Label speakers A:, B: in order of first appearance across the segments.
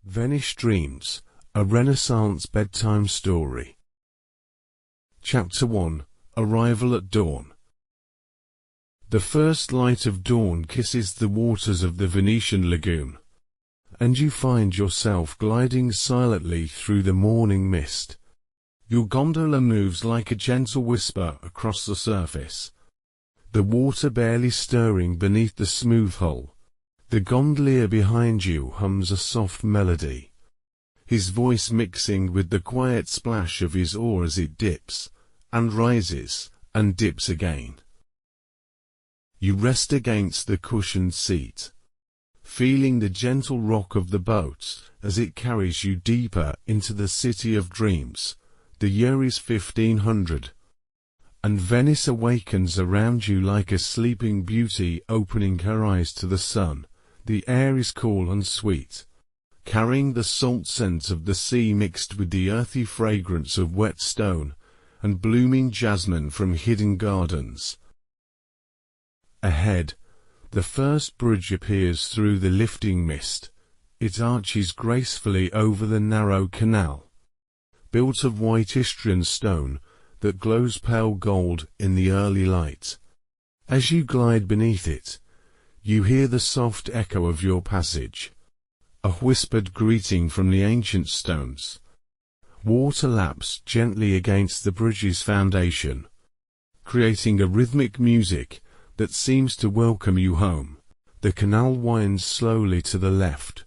A: Venice Dreams, a Renaissance bedtime story. Chapter 1, Arrival at Dawn. The first light of dawn kisses the waters of the Venetian lagoon, and you find yourself gliding silently through the morning mist. Your gondola moves like a gentle whisper across the surface, the water barely stirring beneath the smooth hull. The gondolier behind you hums a soft melody, his voice mixing with the quiet splash of his oar as it dips, and rises, and dips again. You rest against the cushioned seat, feeling the gentle rock of the boat as it carries you deeper into the city of dreams. The year is 1500, and Venice awakens around you like a sleeping beauty opening her eyes to the sun. The air is cool and sweet, carrying the salt scent of the sea mixed with the earthy fragrance of wet stone and blooming jasmine from hidden gardens. Ahead, the first bridge appears through the lifting mist. It arches gracefully over the narrow canal, built of white Istrian stone that glows pale gold in the early light. As you glide beneath it, you hear the soft echo of your passage, a whispered greeting from the ancient stones. Water laps gently against the bridge's foundation, creating a rhythmic music that seems to welcome you home. The canal winds slowly to the left,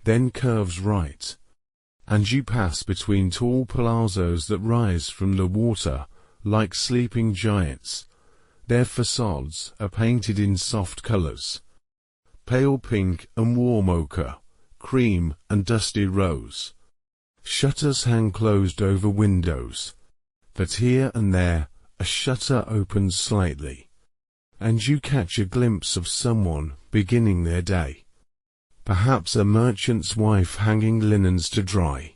A: then curves right, and you pass between tall palazzos that rise from the water like sleeping giants. Their facades are painted in soft colors, pale pink and warm ochre, cream and dusty rose. Shutters hang closed over windows, but here and there a shutter opens slightly, and you catch a glimpse of someone beginning their day. Perhaps a merchant's wife hanging linens to dry,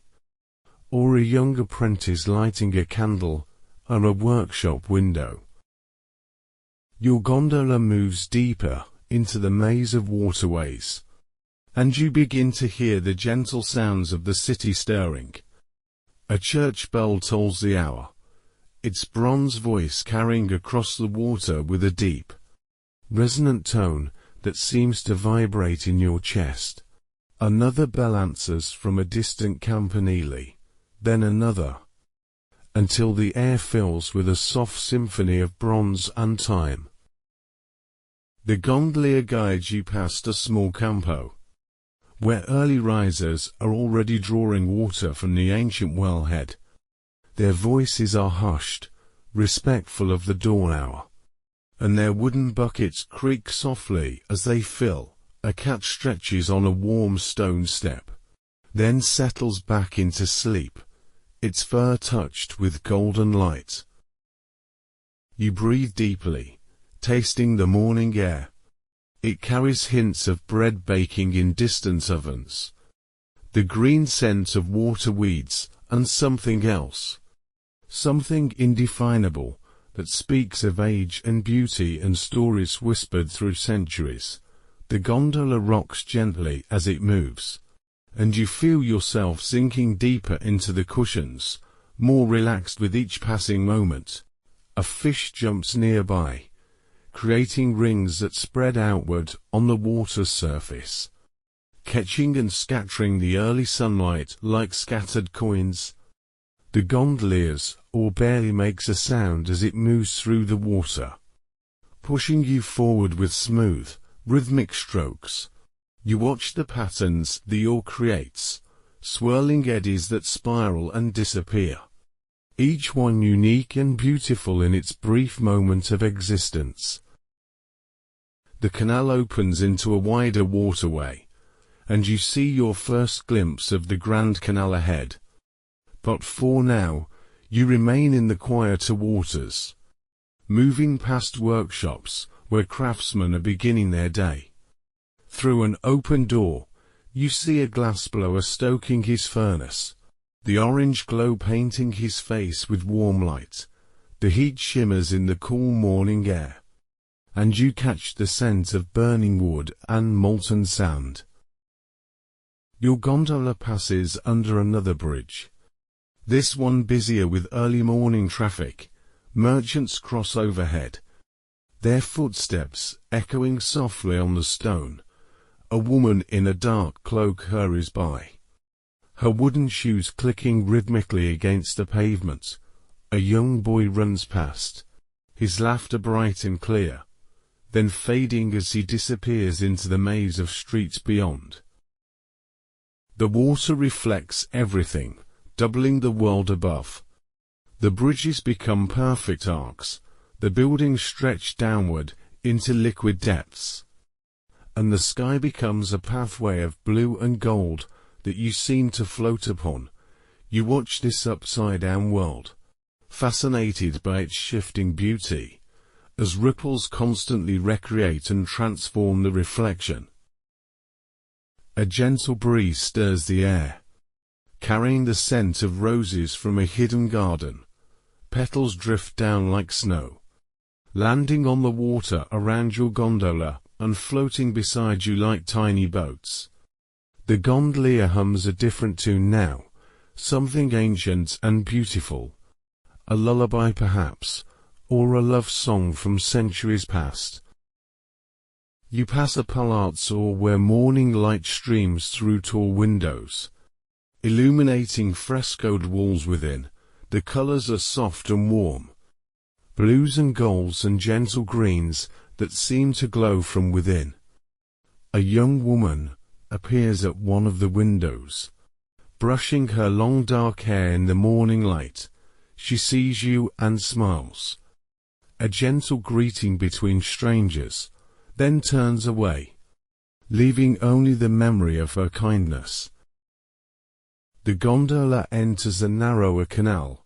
A: or a young apprentice lighting a candle at a workshop window. Your gondola moves deeper into the maze of waterways, and you begin to hear the gentle sounds of the city stirring. A church bell tolls the hour, its bronze voice carrying across the water with a deep, resonant tone that seems to vibrate in your chest. Another bell answers from a distant campanile, then another, until the air fills with a soft symphony of bronze and time. The gondolier guides you past a small campo, where early risers are already drawing water from the ancient wellhead. Their voices are hushed, respectful of the dawn hour, and their wooden buckets creak softly as they fill. A cat stretches on a warm stone step, then settles back into sleep, its fur touched with golden light. You breathe deeply, tasting the morning air. It carries hints of bread baking in distant ovens, the green scent of water weeds, and something else, something indefinable that speaks of age and beauty and stories whispered through centuries. The gondola rocks gently as it moves, and you feel yourself sinking deeper into the cushions, more relaxed with each passing moment. A fish jumps nearby, creating rings that spread outward on the water's surface, catching and scattering the early sunlight like scattered coins. The gondolier's oar barely makes a sound as it moves through the water, pushing you forward with smooth, rhythmic strokes. You watch the patterns the oar creates, swirling eddies that spiral and disappear, each one unique and beautiful in its brief moment of existence. The canal opens into a wider waterway, and you see your first glimpse of the Grand Canal ahead. But for now, you remain in the quieter waters, moving past workshops where craftsmen are beginning their day. Through an open door, you see a glassblower stoking his furnace, the orange glow painting his face with warm light. The heat shimmers in the cool morning air, and you catch the scent of burning wood and molten sand. Your gondola passes under another bridge. This one busier with early morning traffic. Merchants cross overhead, their footsteps echoing softly on the stone. A woman in a dark cloak hurries by, her wooden shoes clicking rhythmically against the pavement. A young boy runs past, his laughter bright and clear, then fading as he disappears into the maze of streets beyond. The water reflects everything, doubling the world above. The bridges become perfect arcs, the buildings stretch downward into liquid depths, and the sky becomes a pathway of blue and gold that you seem to float upon. You watch this upside-down world, fascinated by its shifting beauty, as ripples constantly recreate and transform the reflection. A gentle breeze stirs the air, carrying the scent of roses from a hidden garden. Petals drift down like snow, landing on the water around your gondola and floating beside you like tiny boats. The gondolier hums a different tune now, something ancient and beautiful. A lullaby perhaps, or a love song from centuries past. You pass a palazzo where morning light streams through tall windows, illuminating frescoed walls within. The colors are soft and warm, blues and golds and gentle greens that seem to glow from within. A young woman appears at one of the windows, brushing her long dark hair in the morning light. She sees you and smiles, a gentle greeting between strangers, then turns away, leaving only the memory of her kindness. The gondola enters a narrower canal,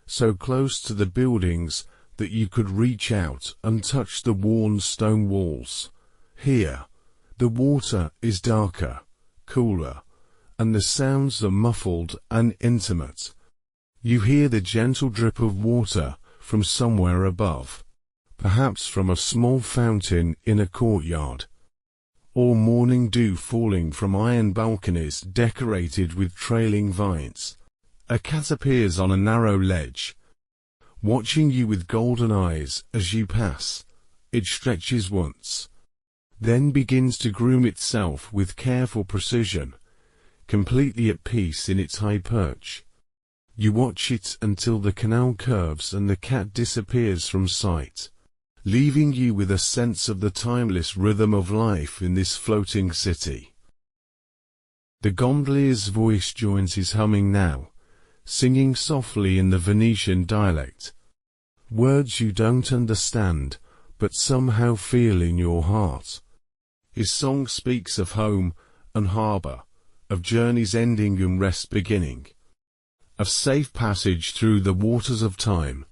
A: so close to the buildings that you could reach out and touch the worn stone walls. Here, the water is darker, cooler, and the sounds are muffled and intimate. You hear the gentle drip of water from somewhere above, perhaps from a small fountain in a courtyard, or morning dew falling from iron balconies decorated with trailing vines. A cat appears on a narrow ledge, watching you with golden eyes as you pass. It stretches once, then begins to groom itself with careful precision, completely at peace in its high perch. You watch it until the canal curves and the cat disappears from sight, leaving you with a sense of the timeless rhythm of life in this floating city. The gondolier's voice joins his humming now, singing softly in the Venetian dialect, words you don't understand, but somehow feel in your heart. His song speaks of home and harbour, of journeys ending and rest beginning, of safe passage through the waters of time.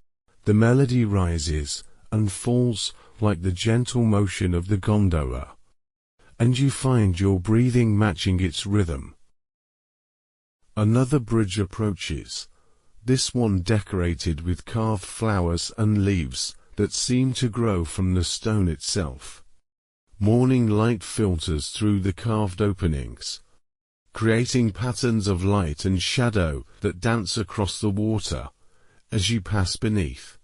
A: The melody rises and falls like the gentle motion of the gondola, and you find your breathing matching its rhythm. Another bridge approaches, this one decorated with carved flowers and leaves that seem to grow from the stone itself. Morning light filters through the carved openings, creating patterns of light and shadow that dance across the water. As you pass beneath,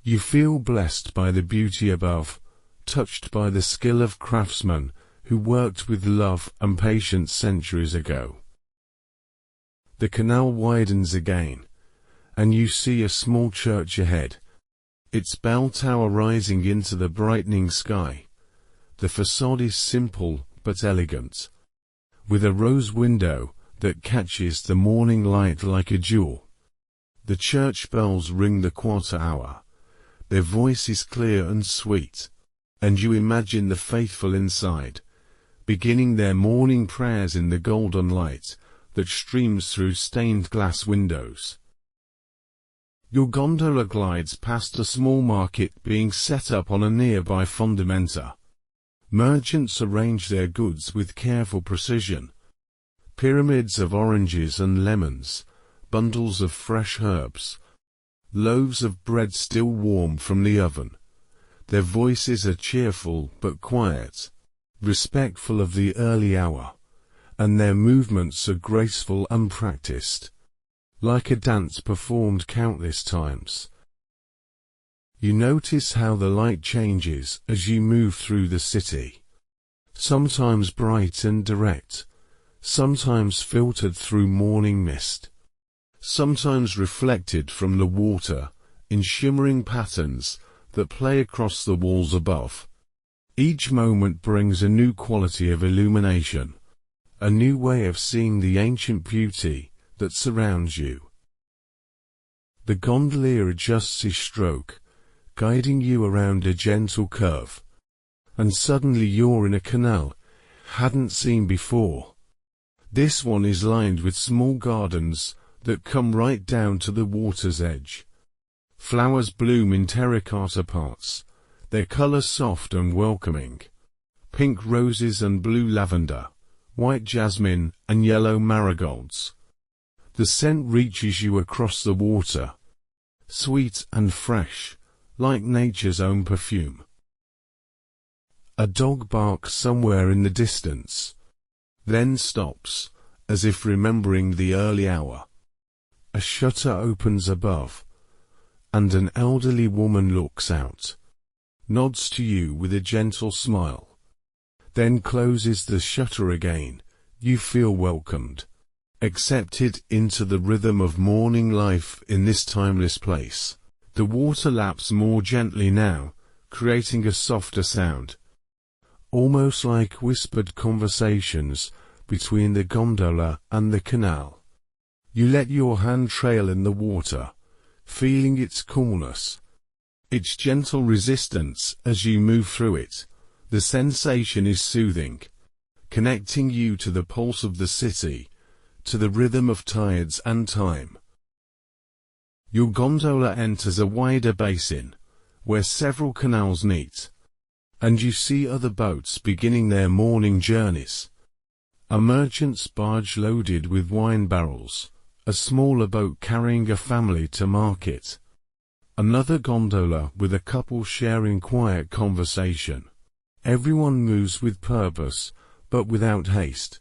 A: you feel blessed by the beauty above, touched by the skill of craftsmen who worked with love and patience centuries ago. The canal widens again, and you see a small church ahead, its bell tower rising into the brightening sky. The facade is simple but elegant, with a rose window that catches the morning light like a jewel. The church bells ring the quarter hour, their voice is clear and sweet, and you imagine the faithful inside, beginning their morning prayers in the golden light that streams through stained glass windows. Your gondola glides past a small market being set up on a nearby fondamenta. Merchants arrange their goods with careful precision. Pyramids of oranges and lemons, bundles of fresh herbs, loaves of bread still warm from the oven. Their voices are cheerful but quiet, respectful of the early hour, and their movements are graceful and practiced, like a dance performed countless times. You notice how the light changes as you move through the city, sometimes bright and direct, sometimes filtered through morning mist, sometimes reflected from the water in shimmering patterns that play across the walls above. Each moment brings a new quality of illumination, a new way of seeing the ancient beauty that surrounds you. The gondolier adjusts his stroke, guiding you around a gentle curve, and suddenly you're in a canal you hadn't seen before. This one is lined with small gardens that come right down to the water's edge. Flowers bloom in terracotta pots, their color soft and welcoming. Pink roses and blue lavender, white jasmine and yellow marigolds. The scent reaches you across the water, sweet and fresh, like nature's own perfume. A dog barks somewhere in the distance, then stops, as if remembering the early hour. A shutter opens above, and an elderly woman looks out, nods to you with a gentle smile, then closes the shutter again. You feel welcomed, accepted into the rhythm of morning life in this timeless place. The water laps more gently now, creating a softer sound, almost like whispered conversations between the gondola and the canal. You let your hand trail in the water, feeling its coolness, its gentle resistance as you move through it. The sensation is soothing, connecting you to the pulse of the city, to the rhythm of tides and time. Your gondola enters a wider basin, where several canals meet, and you see other boats beginning their morning journeys. A merchant's barge loaded with wine barrels, a smaller boat carrying a family to market, another gondola with a couple sharing quiet conversation. Everyone moves with purpose, but without haste,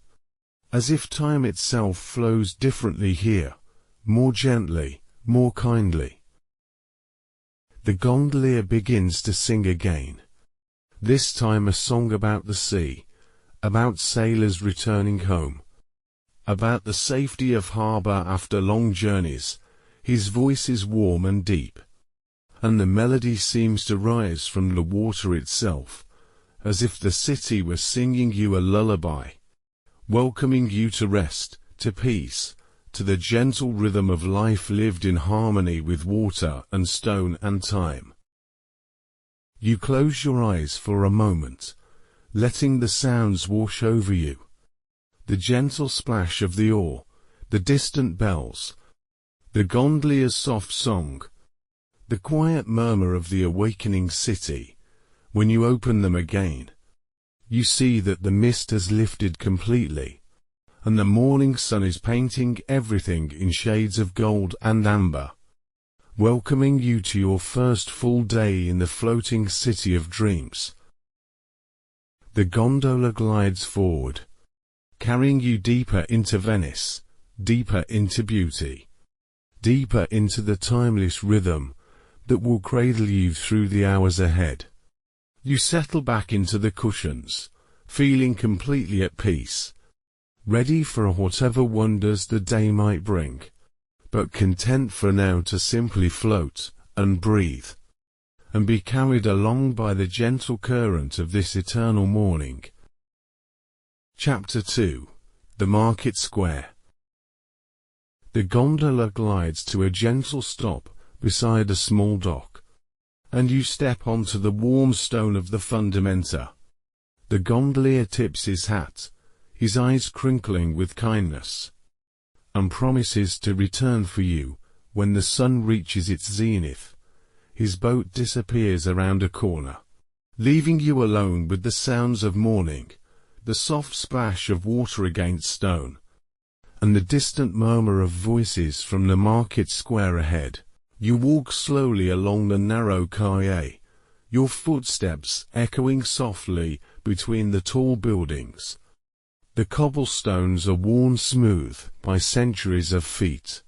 A: as if time itself flows differently here, more gently, more kindly. The gondolier begins to sing again, this time a song about the sea, about sailors returning home, about the safety of harbor after long journeys. His voice is warm and deep, and the melody seems to rise from the water itself, as if the city were singing you a lullaby, welcoming you to rest, to peace, to the gentle rhythm of life lived in harmony with water and stone and time. You close your eyes for a moment, letting the sounds wash over you. The gentle splash of the oar, the distant bells, the gondolier's soft song, the quiet murmur of the awakening city. When you open them again, you see that the mist has lifted completely, and the morning sun is painting everything in shades of gold and amber, welcoming you to your first full day in the floating city of dreams. The gondola glides forward, carrying you deeper into Venice, deeper into beauty, deeper into the timeless rhythm that will cradle you through the hours ahead. You settle back into the cushions, feeling completely at peace, ready for whatever wonders the day might bring, but content for now to simply float and breathe, and be carried along by the gentle current of this eternal morning. Chapter 2. The Market Square. The gondola glides to a gentle stop beside a small dock, and you step onto the warm stone of the fundamenta. The gondolier tips his hat, his eyes crinkling with kindness, and promises to return for you when the sun reaches its zenith. His boat disappears around a corner, leaving you alone with the sounds of morning, the soft splash of water against stone, and the distant murmur of voices from the market square ahead. You walk slowly along the narrow calle, your footsteps echoing softly between the tall buildings. The cobblestones are worn smooth by centuries of feet,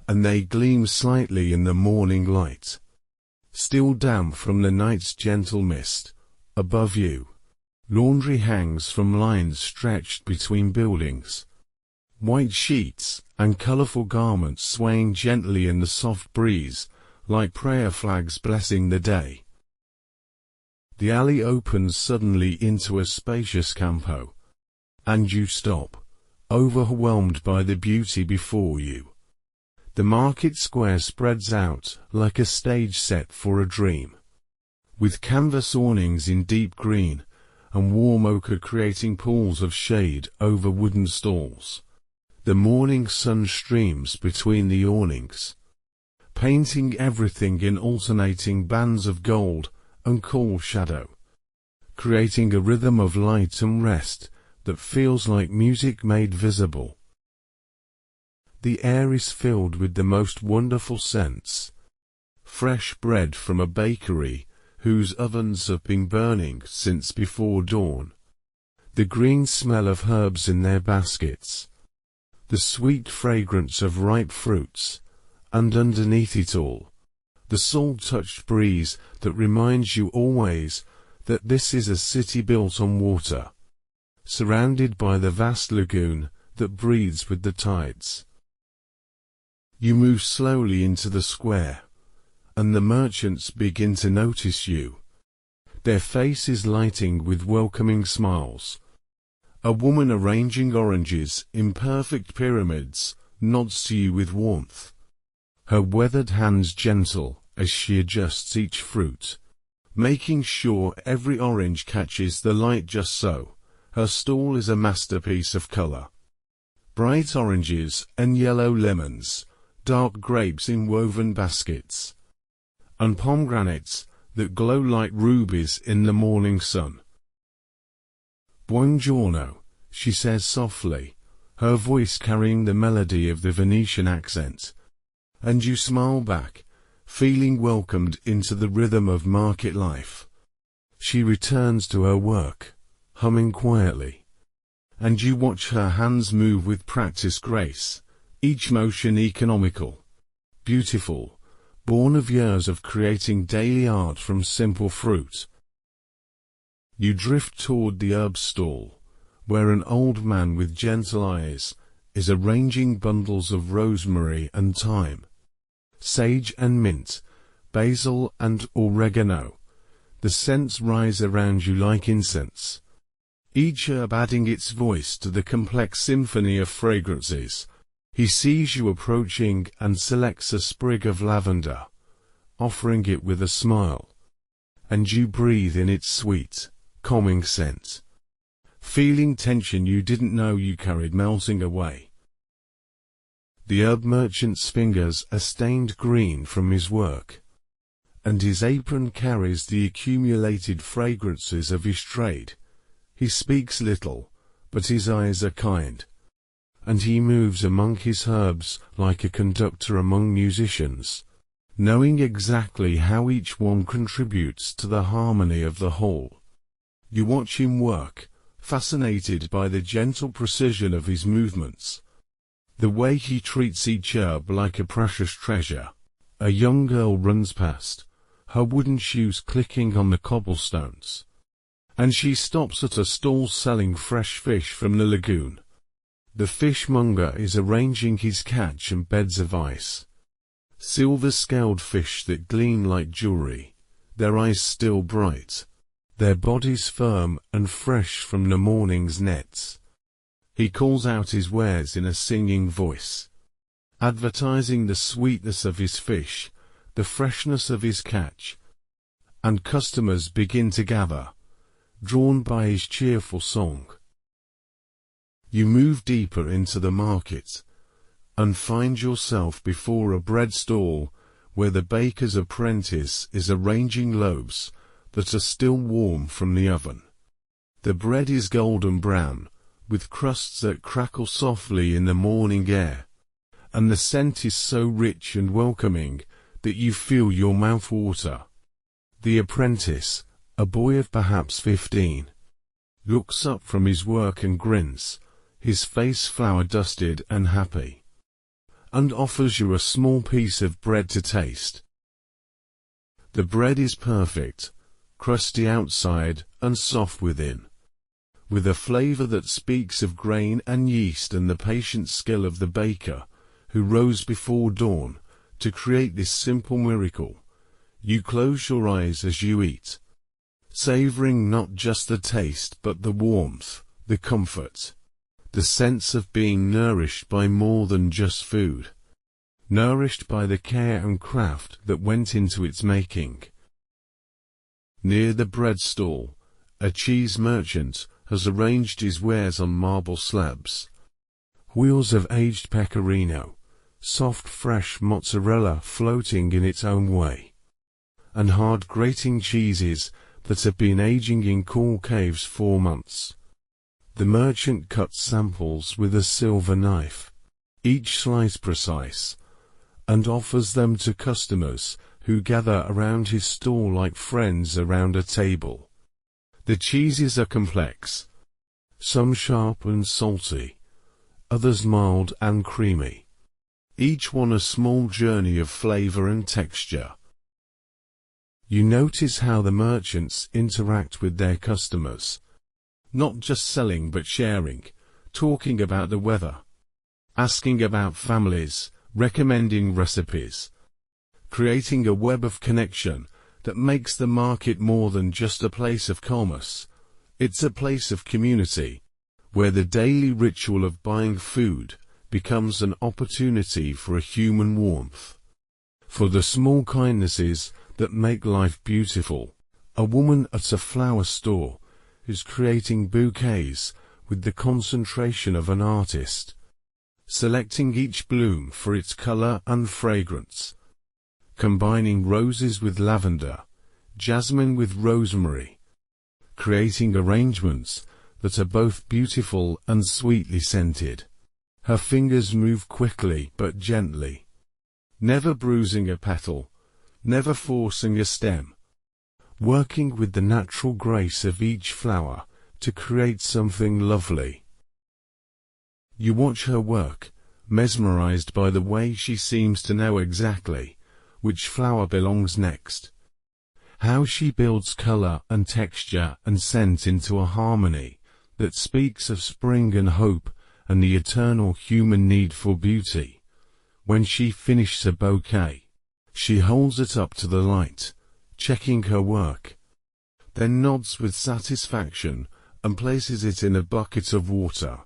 A: and they gleam slightly in the morning light, still damp from the night's gentle mist. Above you, laundry hangs from lines stretched between buildings, white sheets and colorful garments swaying gently in the soft breeze, like prayer flags blessing the day. The alley opens suddenly into a spacious campo, and you stop, overwhelmed by the beauty before you. The market square spreads out like a stage set for a dream, with canvas awnings in deep green and warm ochre creating pools of shade over wooden stalls. The morning sun streams between the awnings, painting everything in alternating bands of gold and cool shadow, creating a rhythm of light and rest that feels like music made visible. The air is filled with the most wonderful scents. Fresh bread from a bakery whose ovens have been burning since before dawn. The green smell of herbs in their baskets. The sweet fragrance of ripe fruits, and underneath it all, the salt-touched breeze that reminds you always that this is a city built on water, surrounded by the vast lagoon that breathes with the tides. You move slowly into the square, and the merchants begin to notice you, their faces lighting with welcoming smiles. A woman arranging oranges in perfect pyramids nods to you with warmth, her weathered hands gentle as she adjusts each fruit, making sure every orange catches the light just so. Her stall is a masterpiece of color. Bright oranges and yellow lemons, dark grapes in woven baskets, and pomegranates that glow like rubies in the morning sun. Buongiorno, she says softly, her voice carrying the melody of the Venetian accent, and you smile back, feeling welcomed into the rhythm of market life. She returns to her work, humming quietly, and you watch her hands move with practiced grace, each motion economical, beautiful, born of years of creating daily art from simple fruit. You drift toward the herb stall, where an old man with gentle eyes is arranging bundles of rosemary and thyme, sage and mint, basil and oregano. The scents rise around you like incense, each herb adding its voice to the complex symphony of fragrances. He sees you approaching and selects a sprig of lavender, offering it with a smile, and you breathe in its sweet, calming scent, feeling tension you didn't know you carried melting away. The herb merchant's fingers are stained green from his work, and his apron carries the accumulated fragrances of his trade. He speaks little, but his eyes are kind, and he moves among his herbs like a conductor among musicians, knowing exactly how each one contributes to the harmony of the whole. You watch him work, fascinated by the gentle precision of his movements, the way he treats each herb like a precious treasure. A young girl runs past, her wooden shoes clicking on the cobblestones, and she stops at a stall selling fresh fish from the lagoon. The fishmonger is arranging his catch and beds of ice, silver-scaled fish that gleam like jewelry, their eyes still bright, their bodies firm and fresh from the morning's nets. He calls out his wares in a singing voice, advertising the sweetness of his fish, the freshness of his catch, and customers begin to gather, drawn by his cheerful song. You move deeper into the market, and find yourself before a bread stall where the baker's apprentice is arranging loaves that are still warm from the oven. The bread is golden brown, with crusts that crackle softly in the morning air, and the scent is so rich and welcoming that you feel your mouth water. The apprentice, a boy of perhaps 15, looks up from his work and grins, his face flower-dusted and happy, and offers you a small piece of bread to taste. The bread is perfect, crusty outside and soft within, with a flavor that speaks of grain and yeast and the patient skill of the baker who rose before dawn to create this simple miracle. You close your eyes as you eat, savoring not just the taste but the warmth, the comfort, the sense of being nourished by more than just food, nourished by the care and craft that went into its making. Near the bread stall, a cheese merchant has arranged his wares on marble slabs. Wheels of aged pecorino, soft fresh mozzarella floating in its own way, and hard grating cheeses that have been aging in cool caves for months. The merchant cuts samples with a silver knife, each slice precise, and offers them to customers who gather around his stall like friends around a table. The cheeses are complex, some sharp and salty, others mild and creamy, each one a small journey of flavor and texture. You notice how the merchants interact with their customers, not just selling but sharing, talking about the weather, asking about families, recommending recipes, creating a web of connection that makes the market more than just a place of commerce. It's a place of community, where the daily ritual of buying food becomes an opportunity for a human warmth, for the small kindnesses that make life beautiful. A woman at a flower store is creating bouquets with the concentration of an artist, selecting each bloom for its color and fragrance, combining roses with lavender, jasmine with rosemary, creating arrangements that are both beautiful and sweetly scented. Her fingers move quickly but gently, never bruising a petal, never forcing a stem, working with the natural grace of each flower to create something lovely. You watch her work, mesmerized by the way she seems to know exactly which flower belongs next, how she builds color and texture and scent into a harmony that speaks of spring and hope and the eternal human need for beauty. When she finishes a bouquet, she holds it up to the light, checking her work, then nods with satisfaction and places it in a bucket of water,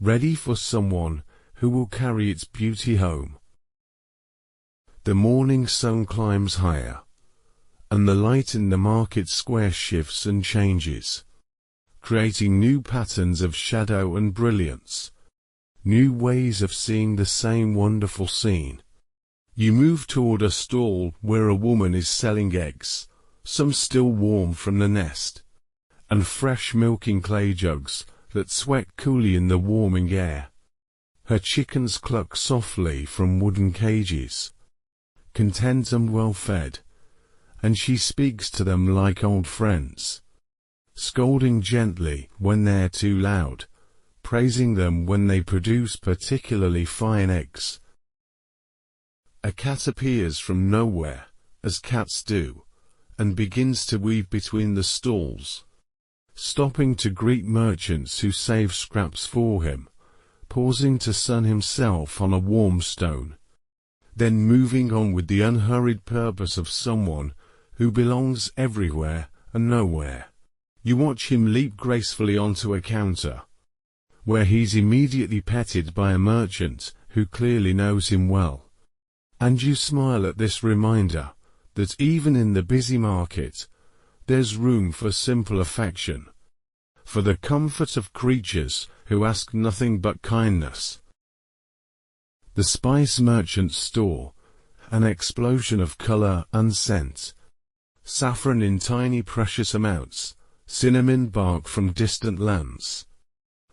A: ready for someone who will carry its beauty home. The morning sun climbs higher, and the light in the market square shifts and changes, creating new patterns of shadow and brilliance, new ways of seeing the same wonderful scene. You move toward a stall where a woman is selling eggs, some still warm from the nest, and fresh milk in clay jugs that sweat coolly in the warming air. Her chickens cluck softly from wooden cages, content and well fed, and she speaks to them like old friends, scolding gently when they're too loud, praising them when they produce particularly fine eggs. A cat appears from nowhere, as cats do, and begins to weave between the stalls, stopping to greet merchants who save scraps for him, pausing to sun himself on a warm stone, then moving on with the unhurried purpose of someone who belongs everywhere and nowhere. You watch him leap gracefully onto a counter, where he's immediately petted by a merchant who clearly knows him well. And you smile at this reminder that even in the busy market, there's room for simple affection, for the comfort of creatures who ask nothing but kindness. The spice merchant's store, an explosion of color and scent, saffron in tiny precious amounts, cinnamon bark from distant lands,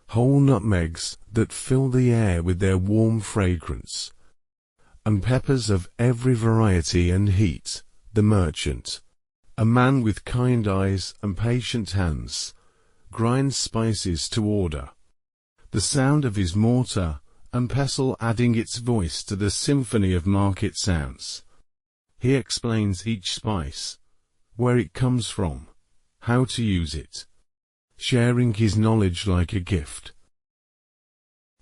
A: whole nutmegs that fill the air with their warm fragrance, and peppers of every variety and heat. The merchant, a man with kind eyes and patient hands, grinds spices to order. The sound of his mortar and pestle adding its voice to the symphony of market sounds. He explains each spice, where it comes from, how to use it, sharing his knowledge like a gift.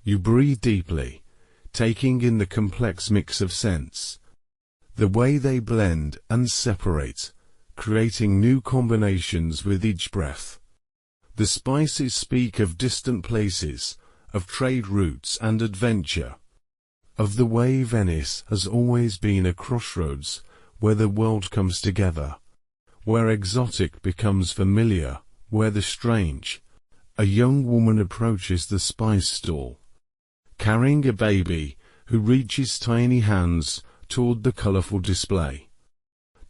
A: You breathe deeply, taking in the complex mix of scents, the way they blend and separate, creating new combinations with each breath. The spices speak of distant places, of trade routes and adventure, of the way Venice has always been a crossroads where the world comes together, where exotic becomes familiar, where the strange. A young woman approaches the spice stall, carrying a baby who reaches tiny hands toward the colorful display.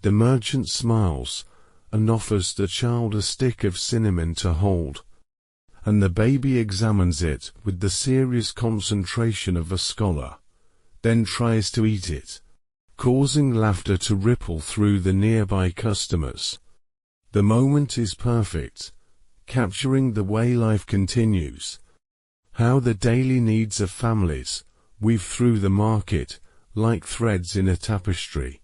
A: The merchant smiles and offers the child a stick of cinnamon to hold, and the baby examines it with the serious concentration of a scholar, then tries to eat it, causing laughter to ripple through the nearby customers. The moment is perfect, capturing the way life continues, how the daily needs of families weave through the market like threads in a tapestry.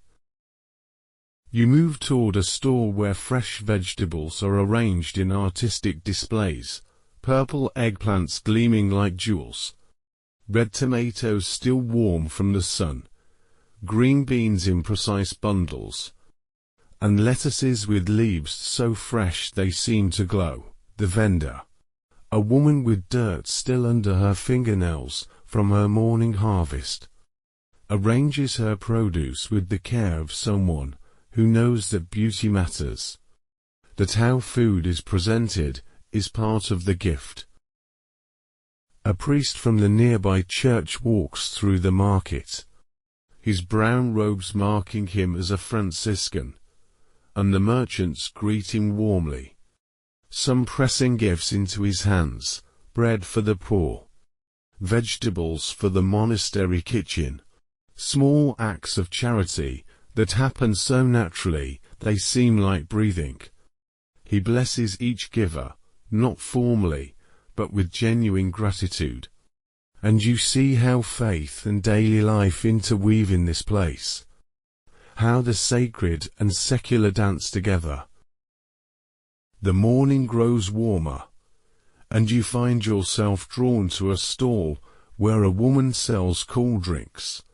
A: You move toward a stall where fresh vegetables are arranged in artistic displays, purple eggplants gleaming like jewels, red tomatoes still warm from the sun, green beans in precise bundles, and lettuces with leaves so fresh they seem to glow. The vendor, a woman with dirt still under her fingernails from her morning harvest, arranges her produce with the care of someone who knows that beauty matters, that how food is presented is part of the gift. A priest from the nearby church walks through the market, his brown robes marking him as a Franciscan, and the merchants greet him warmly, some pressing gifts into his hands, bread for the poor, vegetables for the monastery kitchen, small acts of charity that happen so naturally they seem like breathing. He blesses each giver, not formally, but with genuine gratitude. And you see how faith and daily life interweave in this place, how the sacred and secular dance together. The morning grows warmer, and you find yourself drawn to a stall where a woman sells cool drinks,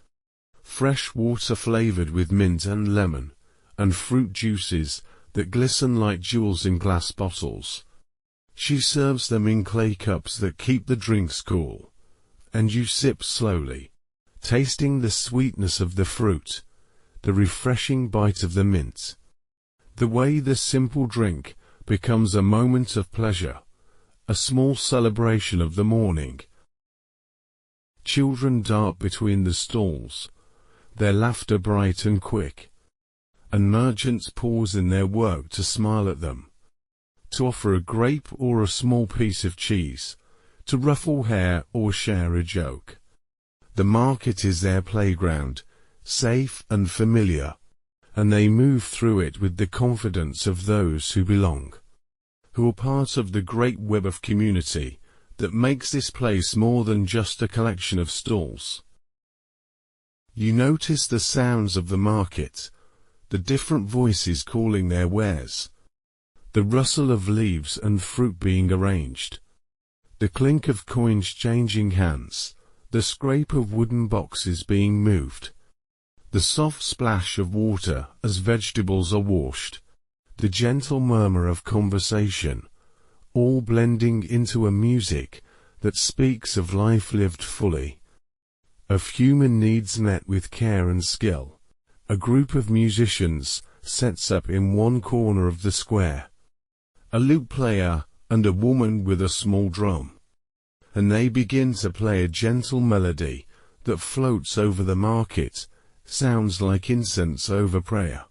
A: fresh water flavored with mint and lemon, and fruit juices that glisten like jewels in glass bottles. She serves them in clay cups that keep the drinks cool, and you sip slowly, tasting the sweetness of the fruit, the refreshing bite of the mint. The way the simple drink becomes a moment of pleasure, a small celebration of the morning. Children dart between the stalls, their laughter bright and quick, and merchants pause in their work to smile at them, to offer a grape or a small piece of cheese, to ruffle hair or share a joke. The market is their playground, safe and familiar, and they move through it with the confidence of those who belong, who are part of the great web of community that makes this place more than just a collection of stalls. You notice the sounds of the market, the different voices calling their wares, the rustle of leaves and fruit being arranged, the clink of coins changing hands, the scrape of wooden boxes being moved, the soft splash of water as vegetables are washed, the gentle murmur of conversation, all blending into a music that speaks of life lived fully, of human needs met with care and skill. A group of musicians sets up in one corner of the square, a lute player and a woman with a small drum, and they begin to play a gentle melody that floats over the market, sounds like incense over prayer.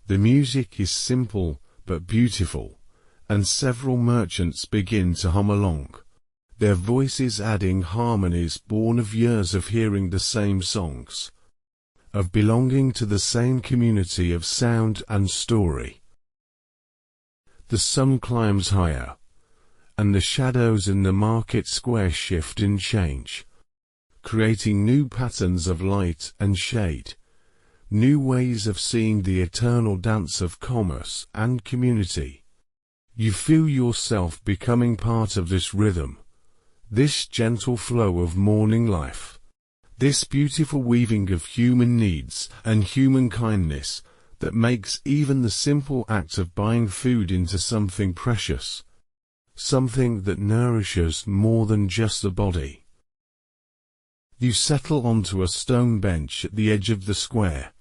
A: The music is simple but beautiful, and several merchants begin to hum along, their voices adding harmonies born of years of hearing the same songs, of belonging to the same community of sound and story. The sun climbs higher, and the shadows in the market square shift and change, creating new patterns of light and shade, new ways of seeing the eternal dance of commerce and community. You feel yourself becoming part of this rhythm, this gentle flow of morning life, this beautiful weaving of human needs and human kindness that makes even the simple act of buying food into something precious, something that nourishes more than just the body. You settle onto a stone bench at the edge of the square,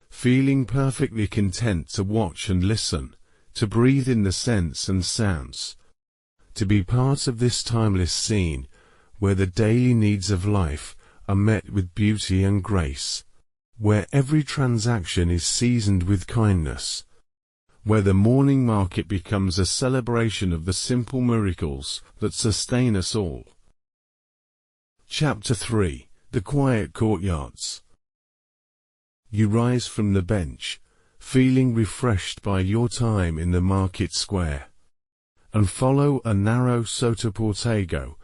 A: feeling perfectly content to watch and listen, to breathe in the scents and sounds, to be part of this timeless scene where the daily needs of life are met with beauty and grace, where every transaction is seasoned with kindness, where the morning market becomes a celebration of the simple miracles that sustain us all. Chapter 3: The Quiet Courtyards. You rise from the bench, feeling refreshed by your time in the market square, and follow a narrow sottoportico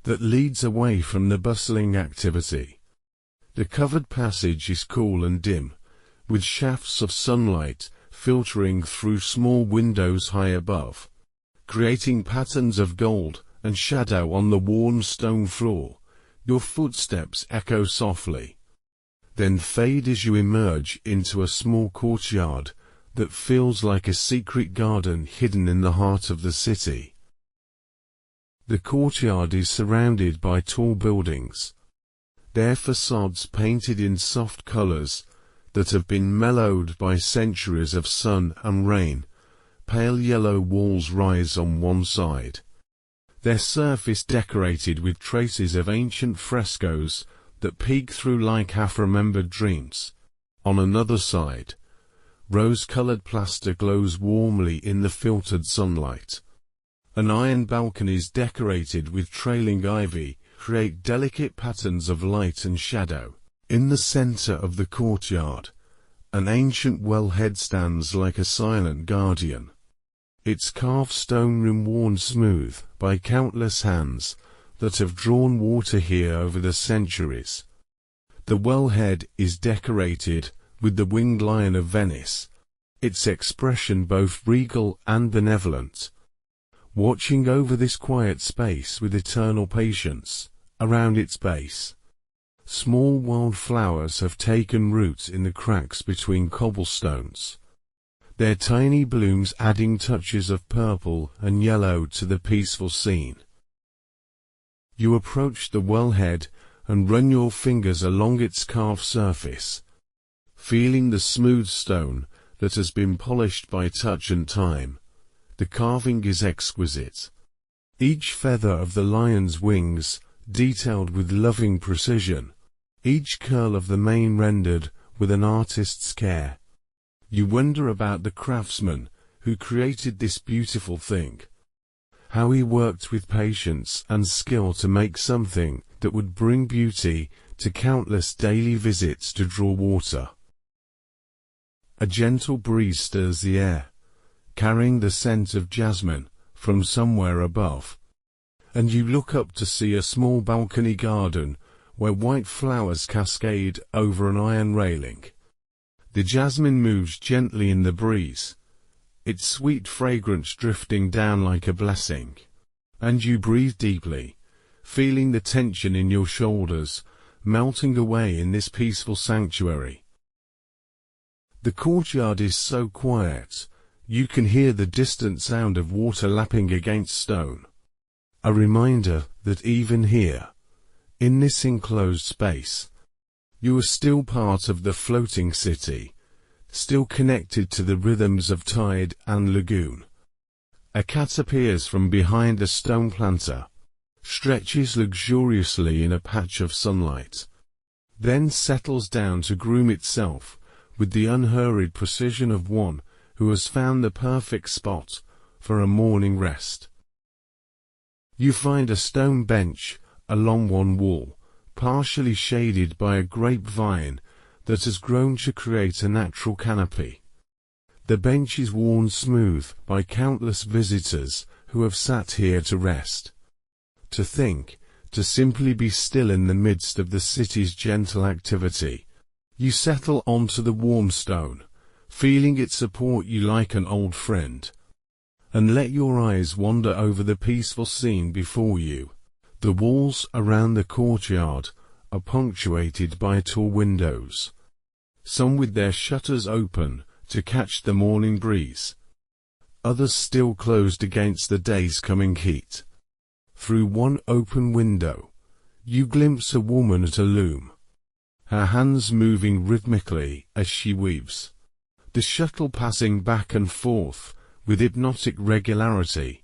A: that leads away from the bustling activity. The covered passage is cool and dim, with shafts of sunlight filtering through small windows high above, creating patterns of gold and shadow on the worn stone floor. Your footsteps echo softly, then fade as you emerge into a small courtyard that feels like a secret garden hidden in the heart of the city. The courtyard is surrounded by tall buildings, their facades painted in soft colors that have been mellowed by centuries of sun and rain. Pale yellow walls rise on one side, their surface decorated with traces of ancient frescoes that peek through like half-remembered dreams. On another side, rose-colored plaster glows warmly in the filtered sunlight. An iron balconies decorated with trailing ivy create delicate patterns of light and shadow. In the center of the courtyard, an ancient wellhead stands like a silent guardian, its carved stone rim worn smooth by countless hands that have drawn water here over the centuries. The wellhead is decorated with the winged lion of Venice, its expression both regal and benevolent, watching over this quiet space with eternal patience. Around its base, small wild flowers have taken root in the cracks between cobblestones, their tiny blooms adding touches of purple and yellow to the peaceful scene. You approach the wellhead and run your fingers along its carved surface, feeling the smooth stone that has been polished by touch and time. The carving is exquisite, each feather of the lion's wings detailed with loving precision, each curl of the mane rendered with an artist's care. You wonder about the craftsman who created this beautiful thing, how he worked with patience and skill to make something that would bring beauty to countless daily visits to draw water. A gentle breeze stirs the air, carrying the scent of jasmine from somewhere above, and you look up to see a small balcony garden where white flowers cascade over an iron railing. The jasmine moves gently in the breeze, its sweet fragrance drifting down like a blessing, and you breathe deeply, feeling the tension in your shoulders melting away in this peaceful sanctuary. The courtyard is so quiet, you can hear the distant sound of water lapping against stone. A reminder that even here, in this enclosed space, you are still part of the floating city, still connected to the rhythms of tide and lagoon. A cat appears from behind a stone planter, stretches luxuriously in a patch of sunlight, then settles down to groom itself with the unhurried precision of one who has found the perfect spot for a morning rest. You find a stone bench along one wall, partially shaded by a grapevine that has grown to create a natural canopy. The bench is worn smooth by countless visitors who have sat here to rest, to think, to simply be still in the midst of the city's gentle activity. You settle onto the warm stone, feeling it support you like an old friend, and let your eyes wander over the peaceful scene before you. The walls around the courtyard are punctuated by tall windows, some with their shutters open to catch the morning breeze, others still closed against the day's coming heat. Through one open window, you glimpse a woman at a loom, her hands moving rhythmically as she weaves, the shuttle passing back and forth with hypnotic regularity.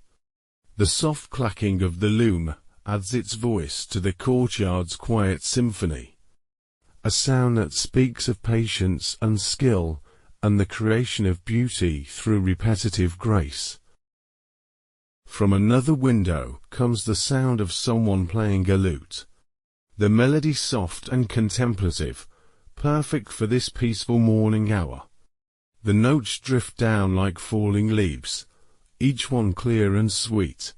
A: The soft clacking of the loom adds its voice to the courtyard's quiet symphony, a sound that speaks of patience and skill and the creation of beauty through repetitive grace. From another window comes the sound of someone playing a lute, the melody soft and contemplative, perfect for this peaceful morning hour. The notes drift down like falling leaves, each one clear and sweet,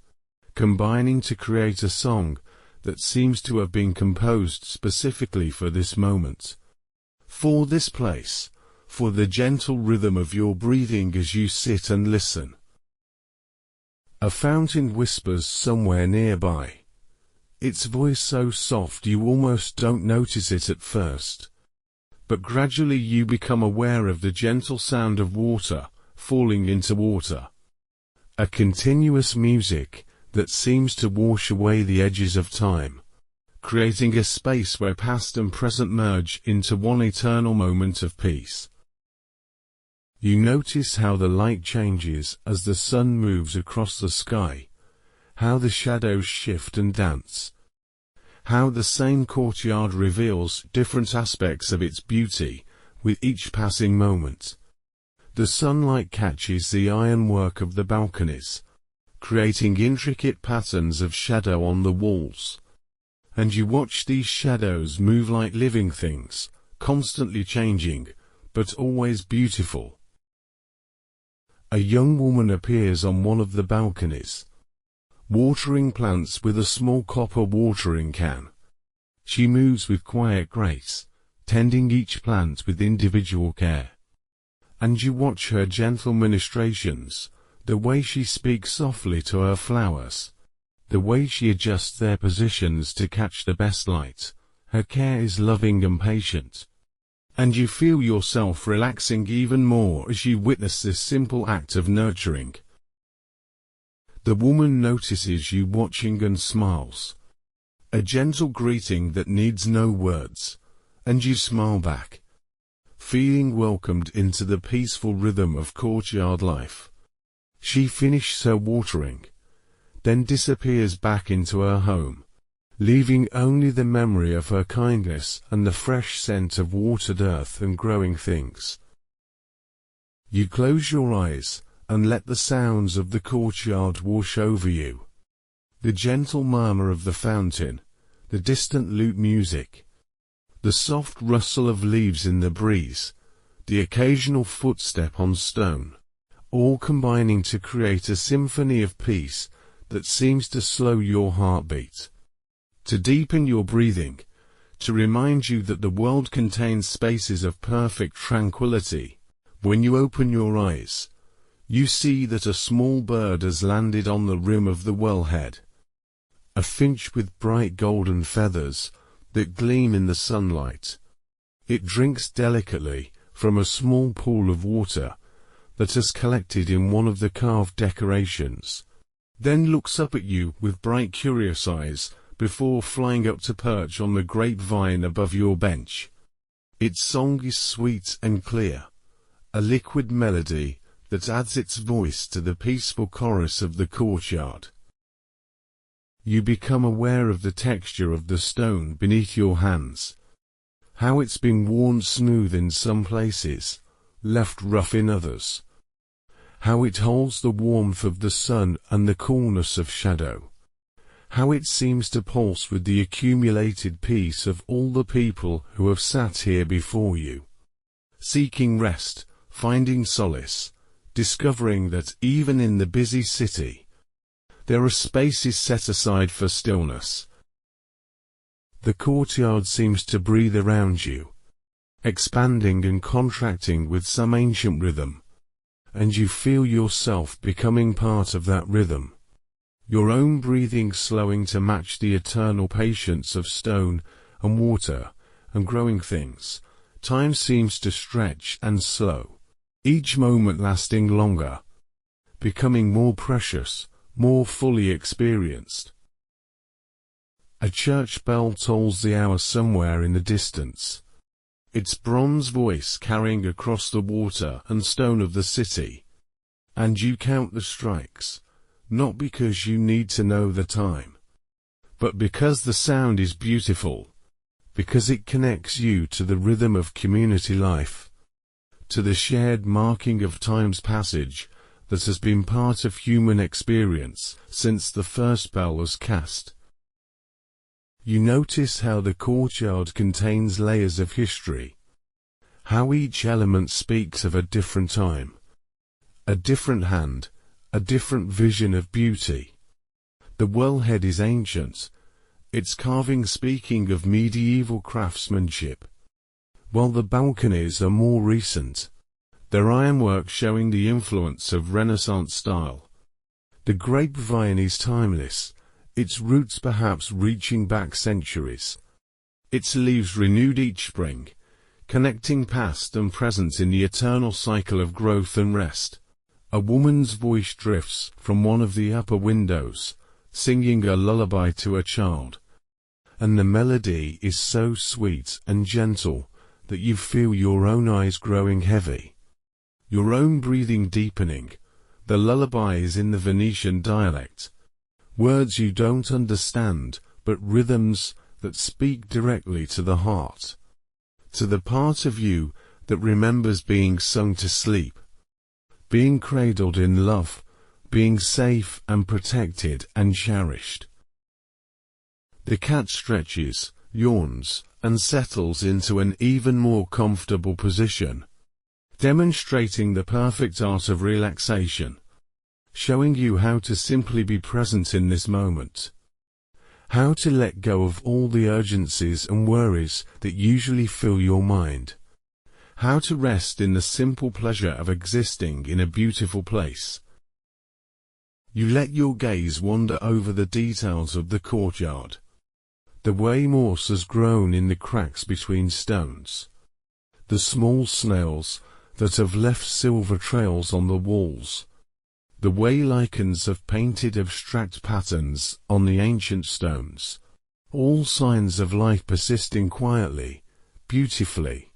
A: combining to create a song that seems to have been composed specifically for this moment, for this place, for the gentle rhythm of your breathing as you sit and listen. A fountain whispers somewhere nearby, its voice so soft you almost don't notice it at first, but gradually you become aware of the gentle sound of water falling into water, a continuous music that seems to wash away the edges of time, creating a space where past and present merge into one eternal moment of peace. You notice how the light changes as the sun moves across the sky, how the shadows shift and dance, how the same courtyard reveals different aspects of its beauty with each passing moment. The sunlight catches the ironwork of the balconies, creating intricate patterns of shadow on the walls, and you watch these shadows move like living things, constantly changing, but always beautiful. A young woman appears on one of the balconies, watering plants with a small copper watering can. She moves with quiet grace, tending each plant with individual care. And you watch her gentle ministrations, the way she speaks softly to her flowers, the way she adjusts their positions to catch the best light. Her care is loving and patient, and you feel yourself relaxing even more as you witness this simple act of nurturing. The woman notices you watching and smiles, a gentle greeting that needs no words, and you smile back, feeling welcomed into the peaceful rhythm of courtyard life. She finishes her watering, then disappears back into her home, leaving only the memory of her kindness and the fresh scent of watered earth and growing things. You close your eyes and let the sounds of the courtyard wash over you. The gentle murmur of the fountain, the distant lute music, the soft rustle of leaves in the breeze, the occasional footstep on stone, all combining to create a symphony of peace that seems to slow your heartbeat, to deepen your breathing, to remind you that the world contains spaces of perfect tranquility. When you open your eyes, you see that a small bird has landed on the rim of the wellhead, a finch with bright golden feathers that gleam in the sunlight. It drinks delicately from a small pool of water that has collected in one of the carved decorations, then looks up at you with bright curious eyes before flying up to perch on the grapevine above your bench. Its song is sweet and clear, a liquid melody that adds its voice to the peaceful chorus of the courtyard. You become aware of the texture of the stone beneath your hands, how it's been worn smooth in some places, left rough in others, how it holds the warmth of the sun and the coolness of shadow, how it seems to pulse with the accumulated peace of all the people who have sat here before you, seeking rest, finding solace, discovering that even in the busy city, There are spaces set aside for stillness. The courtyard seems to breathe around you, expanding and contracting with some ancient rhythm, and you feel yourself becoming part of that rhythm. Your own breathing slowing to match the eternal patience of stone and water and growing things. Time seems to stretch and slow, each moment lasting longer, becoming more precious, more fully experienced. A church bell tolls the hour somewhere in the distance, its bronze voice carrying across the water and stone of the city, and you count the strikes, not because you need to know the time, but because the sound is beautiful, because it connects you to the rhythm of community life, to the shared marking of time's passage that has been part of human experience since the first bell was cast. You notice how the courtyard contains layers of history, how each element speaks of a different time, a different hand, a different vision of beauty. The wellhead is ancient, its carving speaking of medieval craftsmanship, while the balconies are more recent, their ironwork showing the influence of Renaissance style. The grapevine is timeless, its roots perhaps reaching back centuries, its leaves renewed each spring, connecting past and present in the eternal cycle of growth and rest. A woman's voice drifts from one of the upper windows, singing a lullaby to a child, and the melody is so sweet and gentle that you feel your own eyes growing heavy, your own breathing deepening. The lullaby is in the Venetian dialect, words you don't understand, but rhythms that speak directly to the heart, to the part of you that remembers being sung to sleep, being cradled in love, being safe and protected and cherished. The cat stretches, yawns, and settles into an even more comfortable position, demonstrating the perfect art of relaxation, showing you how to simply be present in this moment, how to let go of all the urgencies and worries that usually fill your mind, how to rest in the simple pleasure of existing in a beautiful place. You let your gaze wander over the details of the courtyard, the way moss has grown in the cracks between stones, the small snails that have left silver trails on the walls, the way lichens have painted abstract patterns on the ancient stones, all signs of life persisting quietly, beautifully,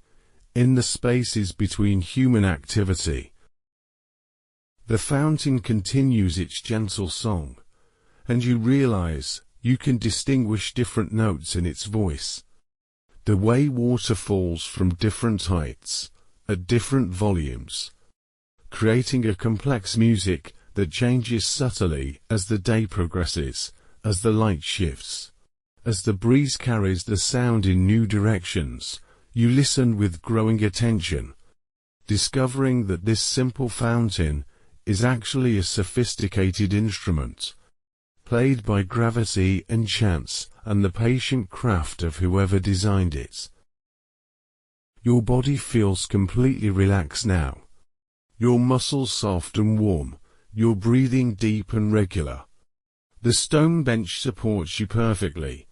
A: in the spaces between human activity. The fountain continues its gentle song, and you realize you can distinguish different notes in its voice. The way water falls from different heights, at different volumes, creating a complex music that changes subtly as the day progresses, as the light shifts, as the breeze carries the sound in new directions. You listen with growing attention, discovering that this simple fountain is actually a sophisticated instrument, played by gravity and chance and the patient craft of whoever designed it. Your body feels completely relaxed now, your muscles soft and warm, your breathing deep and regular. The stone bench supports you perfectly,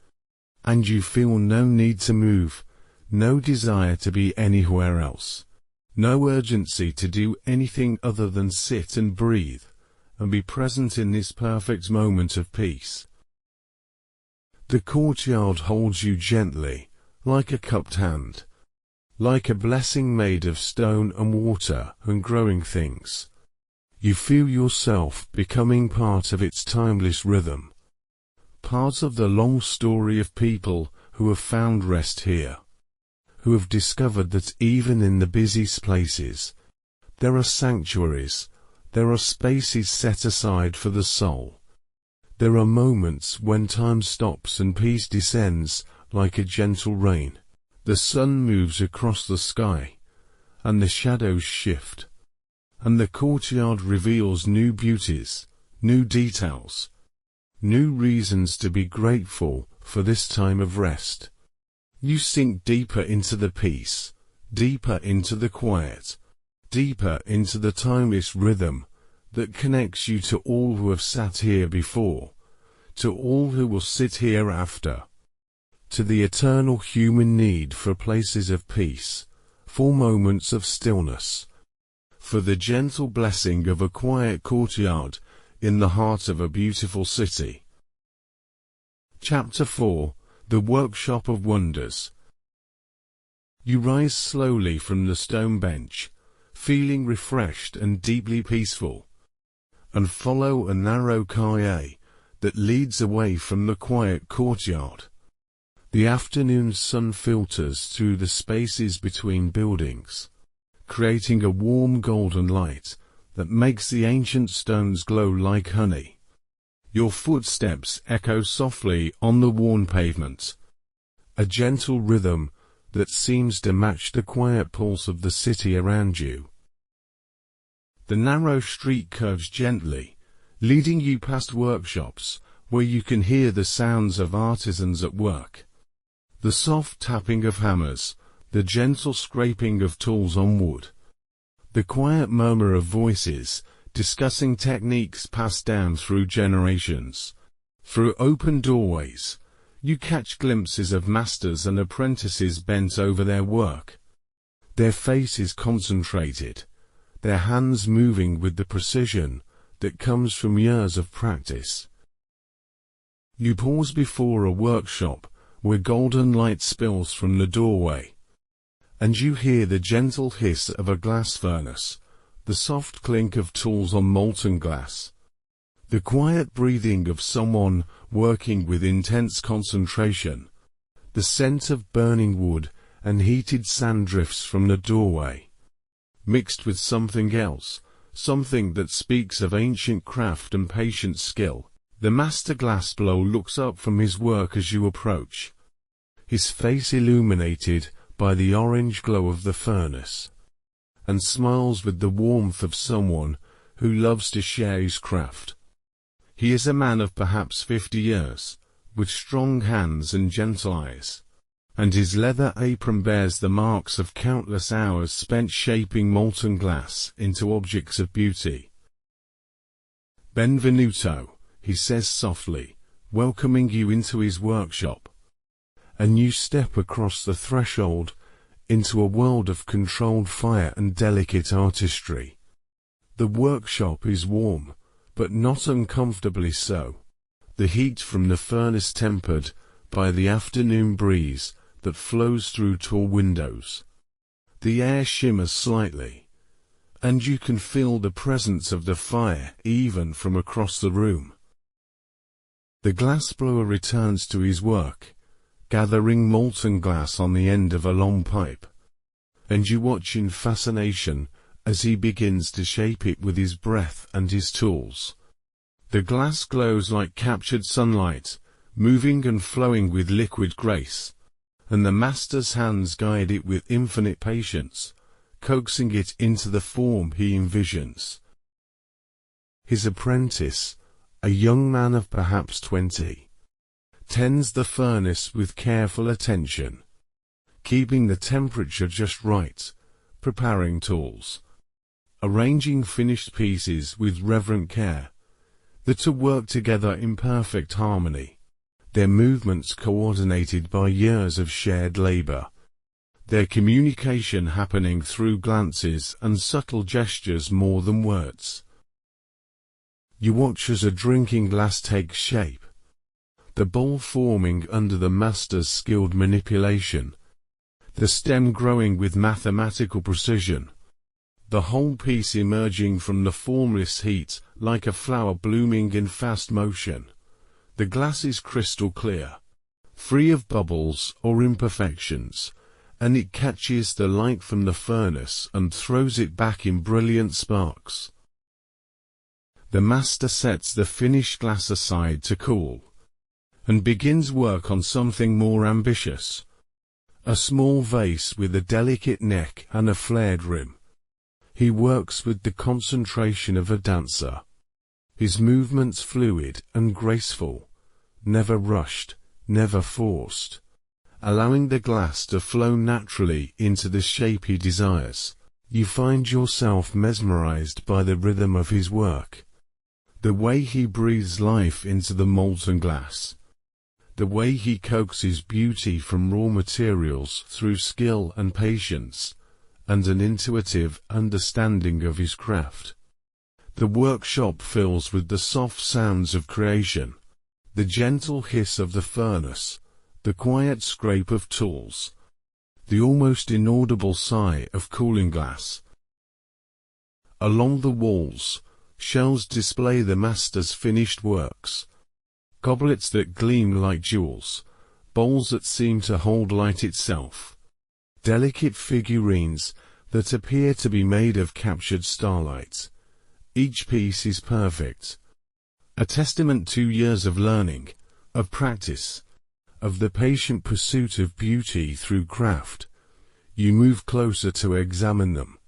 A: and you feel no need to move, no desire to be anywhere else, no urgency to do anything other than sit and breathe, and be present in this perfect moment of peace. The courtyard holds you gently, like a cupped hand, like a blessing made of stone and water and growing things. You feel yourself becoming part of its timeless rhythm, part of the long story of people who have found rest here, who have discovered that even in the busiest places, there are sanctuaries, there are spaces set aside for the soul. There are moments when time stops and peace descends like a gentle rain. The sun moves across the sky, and the shadows shift, and the courtyard reveals new beauties, new details, new reasons to be grateful for this time of rest. You sink deeper into the peace, deeper into the quiet, deeper into the timeless rhythm that connects you to all who have sat here before, to all who will sit here after, to the eternal human need for places of peace, for moments of stillness, for the gentle blessing of a quiet courtyard in the heart of a beautiful city. Chapter 4: The Workshop of Wonders. You rise slowly from the stone bench, feeling refreshed and deeply peaceful, and follow a narrow calle that leads away from the quiet courtyard. The afternoon sun filters through the spaces between buildings, creating a warm golden light that makes the ancient stones glow like honey. Your footsteps echo softly on the worn pavement, a gentle rhythm that seems to match the quiet pulse of the city around you. The narrow street curves gently, leading you past workshops where you can hear the sounds of artisans at work. The soft tapping of hammers, the gentle scraping of tools on wood, the quiet murmur of voices discussing techniques passed down through generations. Through open doorways, you catch glimpses of masters and apprentices bent over their work, their faces concentrated, their hands moving with the precision that comes from years of practice. You pause before a workshop where golden light spills from the doorway, and you hear the gentle hiss of a glass furnace, the soft clink of tools on molten glass, the quiet breathing of someone working with intense concentration. The scent of burning wood and heated sand drifts from the doorway, mixed with something else, something that speaks of ancient craft and patient skill. The master glassblower looks up from his work as you approach, his face illuminated by the orange glow of the furnace, and smiles with the warmth of someone who loves to share his craft. He is a man of perhaps 50 years, with strong hands and gentle eyes, and his leather apron bears the marks of countless hours spent shaping molten glass into objects of beauty. "Benvenuto," he says softly, welcoming you into his workshop. And you step across the threshold into a world of controlled fire and delicate artistry. The workshop is warm, but not uncomfortably so, the heat from the furnace tempered by the afternoon breeze that flows through tall windows. The air shimmers slightly, and you can feel the presence of the fire even from across the room. The glassblower returns to his work, gathering molten glass on the end of a long pipe, and you watch in fascination as he begins to shape it with his breath and his tools. The glass glows like captured sunlight, moving and flowing with liquid grace, and the master's hands guide it with infinite patience, coaxing it into the form he envisions. His apprentice, a young man of perhaps 20, tends the furnace with careful attention, keeping the temperature just right, preparing tools, arranging finished pieces with reverent care, that to work together in perfect harmony, their movements coordinated by years of shared labor, their communication happening through glances and subtle gestures more than words. You watch as a drinking glass takes shape, the bowl forming under the master's skilled manipulation, the stem growing with mathematical precision, the whole piece emerging from the formless heat like a flower blooming in fast motion. The glass is crystal clear, free of bubbles or imperfections, and it catches the light from the furnace and throws it back in brilliant sparks. The master sets the finished glass aside to cool, and begins work on something more ambitious. A small vase with a delicate neck and a flared rim. He works with the concentration of a dancer, his movements fluid and graceful, never rushed, never forced, allowing the glass to flow naturally into the shape he desires. You find yourself mesmerized by the rhythm of his work, the way he breathes life into the molten glass, the way he coaxes beauty from raw materials through skill and patience, and an intuitive understanding of his craft. The workshop fills with the soft sounds of creation, the gentle hiss of the furnace, the quiet scrape of tools, the almost inaudible sigh of cooling glass. Along the walls, shelves display the master's finished works, goblets that gleam like jewels, bowls that seem to hold light itself, delicate figurines that appear to be made of captured starlight. Each piece is perfect, a testament to years of learning, of practice, of the patient pursuit of beauty through craft. You move closer to examine them,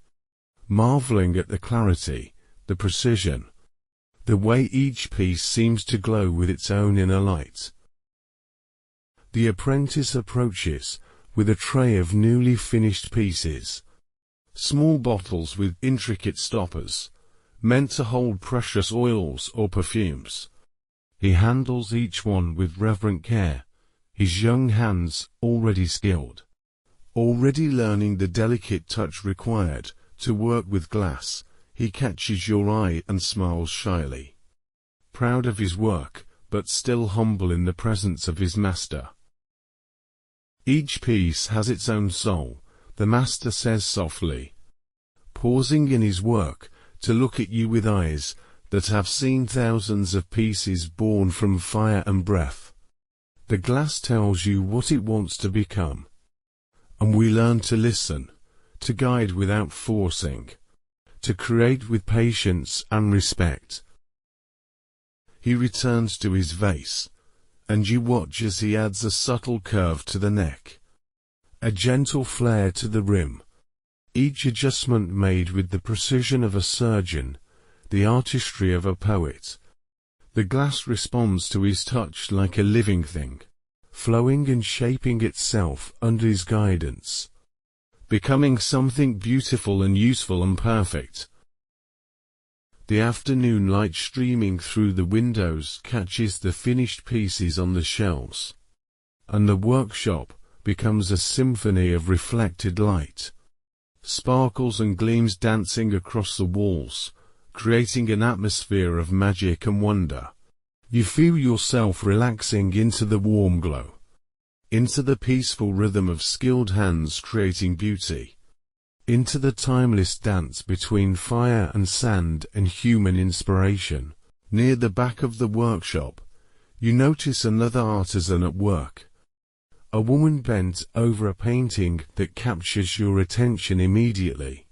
A: marveling at the clarity, the precision, the way each piece seems to glow with its own inner light. The apprentice approaches with a tray of newly finished pieces, small bottles with intricate stoppers, meant to hold precious oils or perfumes. He handles each one with reverent care, his young hands already skilled, already learning the delicate touch required to work with glass. He catches your eye and smiles shyly, proud of his work, but still humble in the presence of his master. Each piece has its own soul, the master says softly, pausing in his work to look at you with eyes that have seen thousands of pieces born from fire and breath. The glass tells you what it wants to become, and we learn to listen, to guide without forcing, to create with patience and respect. He returns to his vase, and you watch as he adds a subtle curve to the neck, a gentle flare to the rim, each adjustment made with the precision of a surgeon, the artistry of a poet. The glass responds to his touch like a living thing, flowing and shaping itself under his guidance, becoming something beautiful and useful and perfect. The afternoon light streaming through the windows catches the finished pieces on the shelves, and the workshop becomes a symphony of reflected light, sparkles and gleams dancing across the walls, creating an atmosphere of magic and wonder. You feel yourself relaxing into the warm glow, into the peaceful rhythm of skilled hands creating beauty, into the timeless dance between fire and sand and human inspiration. Near the back of the workshop, you notice another artisan at work, a woman bent over a painting that captures your attention immediately.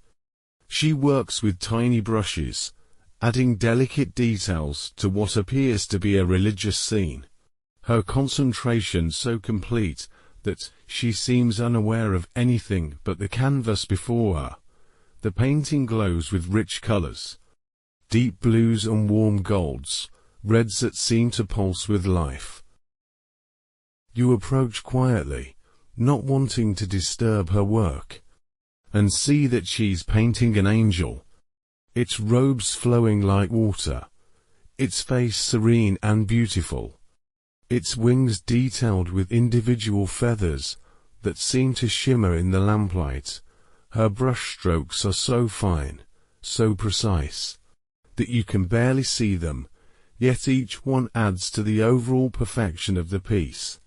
A: She works with tiny brushes, adding delicate details to what appears to be a religious scene. Her concentration so complete that she seems unaware of anything but the canvas before her. The painting glows with rich colors, deep blues and warm golds, reds that seem to pulse with life. You approach quietly, not wanting to disturb her work, and see that she's painting an angel, its robes flowing like water, its face serene and beautiful, its wings detailed with individual feathers that seem to shimmer in the lamplight. Her brush strokes are so fine, so precise, that you can barely see them, yet each one adds to the overall perfection of the piece.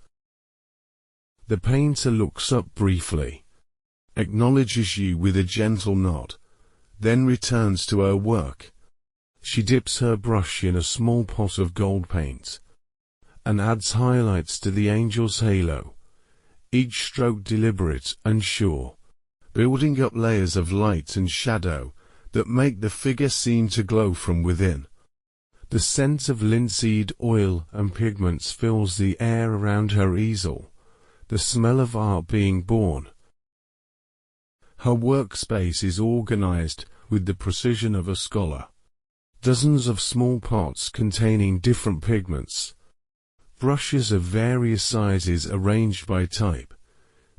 A: The painter looks up briefly, acknowledges you with a gentle nod, then returns to her work. She dips her brush in a small pot of gold paint, and adds highlights to the angel's halo, each stroke deliberate and sure, building up layers of light and shadow that make the figure seem to glow from within. The scent of linseed oil and pigments fills the air around her easel, the smell of art being born. Her workspace is organized with the precision of a scholar, dozens of small pots containing different pigments, brushes of various sizes arranged by type,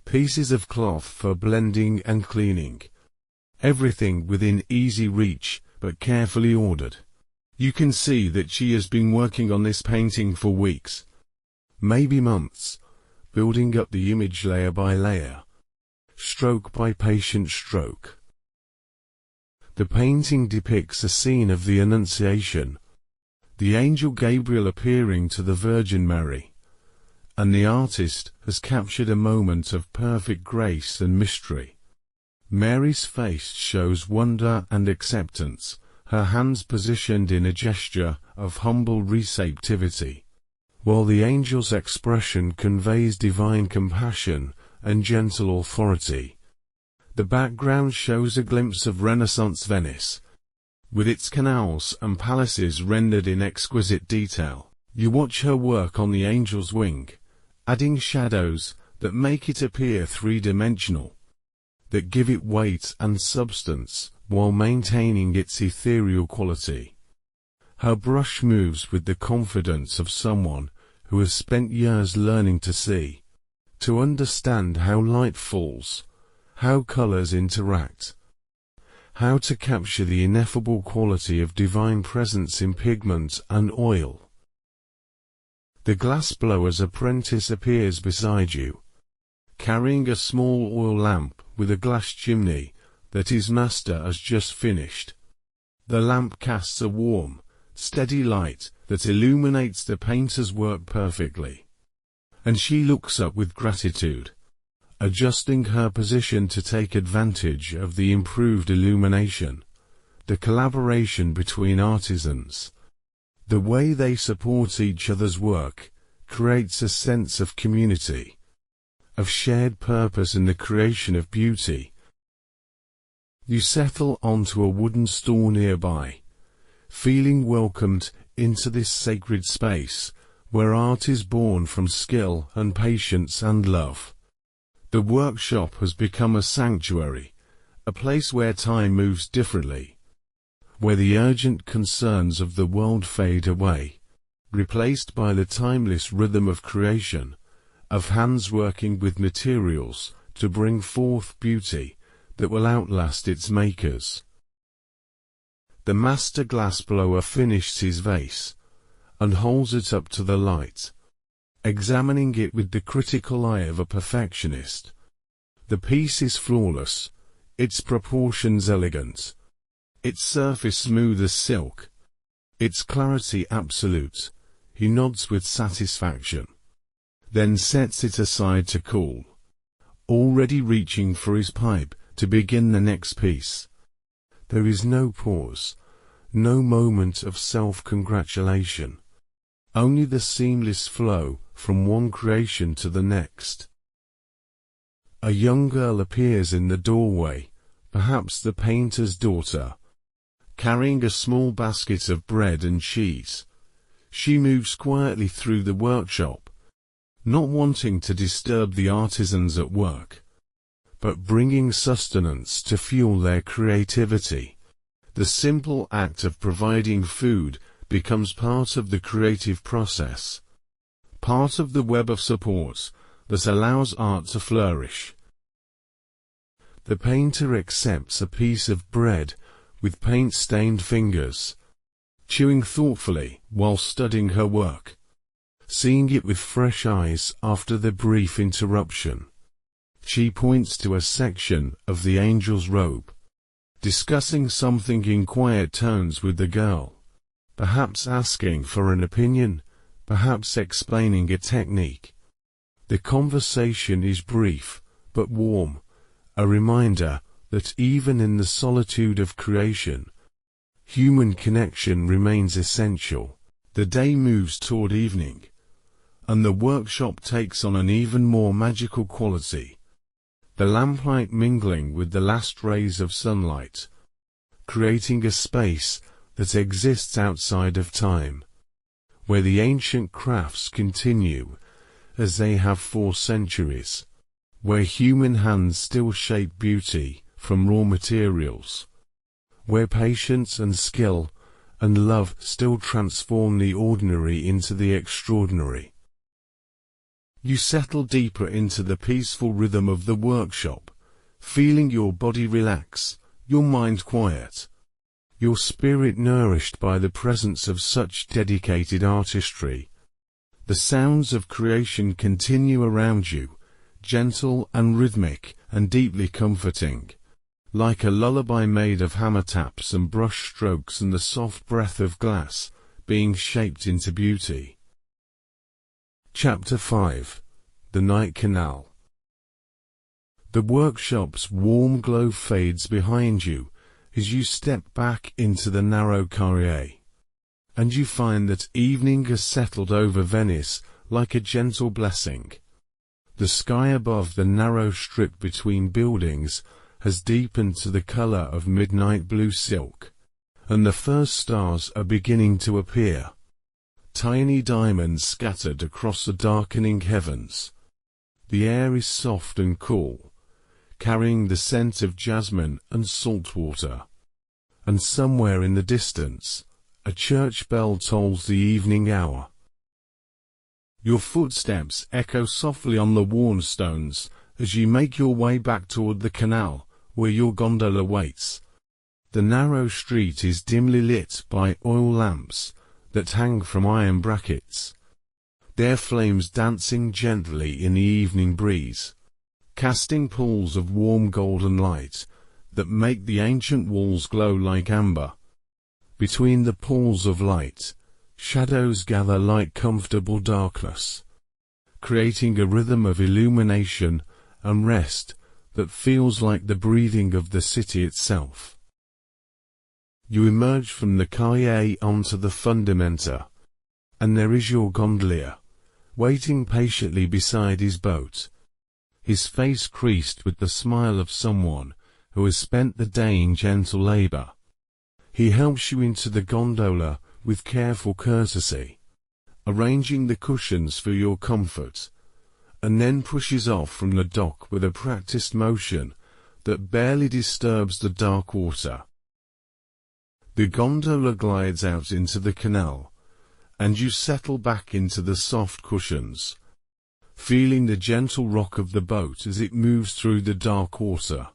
A: pieces of cloth for blending and cleaning. Everything within easy reach, but carefully ordered. You can see that she has been working on this painting for weeks, maybe months, building up the image layer by layer, stroke by patient stroke. The painting depicts a scene of the Annunciation, the angel Gabriel appearing to the Virgin Mary, and the artist has captured a moment of perfect grace and mystery. Mary's face shows wonder and acceptance, her hands positioned in a gesture of humble receptivity, while the angel's expression conveys divine compassion and gentle authority. The background shows a glimpse of Renaissance Venice, with its canals and palaces rendered in exquisite detail. You watch her work on the angel's wing, adding shadows that make it appear three-dimensional, that give it weight and substance while maintaining its ethereal quality. Her brush moves with the confidence of someone who has spent years learning to see, to understand how light falls, how colors interact, how to capture the ineffable quality of divine presence in pigment and oil. The glassblower's apprentice appears beside you, carrying a small oil lamp with a glass chimney that his master has just finished. The lamp casts a warm, steady light that illuminates the painter's work perfectly, and she looks up with gratitude, adjusting her position to take advantage of the improved illumination. The collaboration between artisans, the way they support each other's work, creates a sense of community, of shared purpose in the creation of beauty. You settle onto a wooden stool nearby, feeling welcomed into this sacred space, where art is born from skill and patience and love. The workshop has become a sanctuary, a place where time moves differently, where the urgent concerns of the world fade away, replaced by the timeless rhythm of creation, of hands working with materials to bring forth beauty that will outlast its makers. The master glassblower finishes his vase, and holds it up to the light, examining it with the critical eye of a perfectionist. The piece is flawless, its proportions elegant, its surface smooth as silk, its clarity absolute. He nods with satisfaction, then sets it aside to cool, already reaching for his pipe to begin the next piece. There is no pause, no moment of self-congratulation, only the seamless flow from one creation to the next. A young girl appears in the doorway, perhaps the painter's daughter, carrying a small basket of bread and cheese. She moves quietly through the workshop, not wanting to disturb the artisans at work, but bringing sustenance to fuel their creativity. The simple act of providing food becomes part of the creative process, part of the web of support that allows art to flourish. The painter accepts a piece of bread with paint-stained fingers, chewing thoughtfully while studying her work, seeing it with fresh eyes after the brief interruption. She points to a section of the angel's robe, discussing something in quiet tones with the girl, perhaps asking for an opinion, perhaps explaining a technique. The conversation is brief, but warm, a reminder that even in the solitude of creation, human connection remains essential. The day moves toward evening, and the workshop takes on an even more magical quality, the lamplight mingling with the last rays of sunlight, creating a space that exists outside of time, where the ancient crafts continue as they have for centuries, where human hands still shape beauty from raw materials, where patience and skill and love still transform the ordinary into the extraordinary. You settle deeper into the peaceful rhythm of the workshop, feeling your body relax, your mind quiet, your spirit nourished by the presence of such dedicated artistry. The sounds of creation continue around you, gentle and rhythmic and deeply comforting, like a lullaby made of hammer taps and brush strokes and the soft breath of glass, being shaped into beauty. Chapter 5. The Night Canal. The workshop's warm glow fades behind you as you step back into the narrow carrière, and you find that evening has settled over Venice like a gentle blessing. The sky above the narrow strip between buildings has deepened to the color of midnight blue silk, and the first stars are beginning to appear, tiny diamonds scattered across the darkening heavens. The air is soft and cool, carrying the scent of jasmine and salt water, and somewhere in the distance, a church bell tolls the evening hour. Your footsteps echo softly on the worn stones as you make your way back toward the canal, where your gondola waits. The narrow street is dimly lit by oil lamps that hang from iron brackets, their flames dancing gently in the evening breeze, casting pools of warm golden light that make the ancient walls glow like amber. Between the pools of light, shadows gather like comfortable darkness, creating a rhythm of illumination and rest that feels like the breathing of the city itself. You emerge from the carrière onto the fundamenta, and there is your gondolier, waiting patiently beside his boat, his face creased with the smile of someone who has spent the day in gentle labor. He helps you into the gondola with careful courtesy, arranging the cushions for your comfort, and then pushes off from the dock with a practiced motion that barely disturbs the dark water. The gondola glides out into the canal, and you settle back into the soft cushions, feeling the gentle rock of the boat as it moves through the dark water.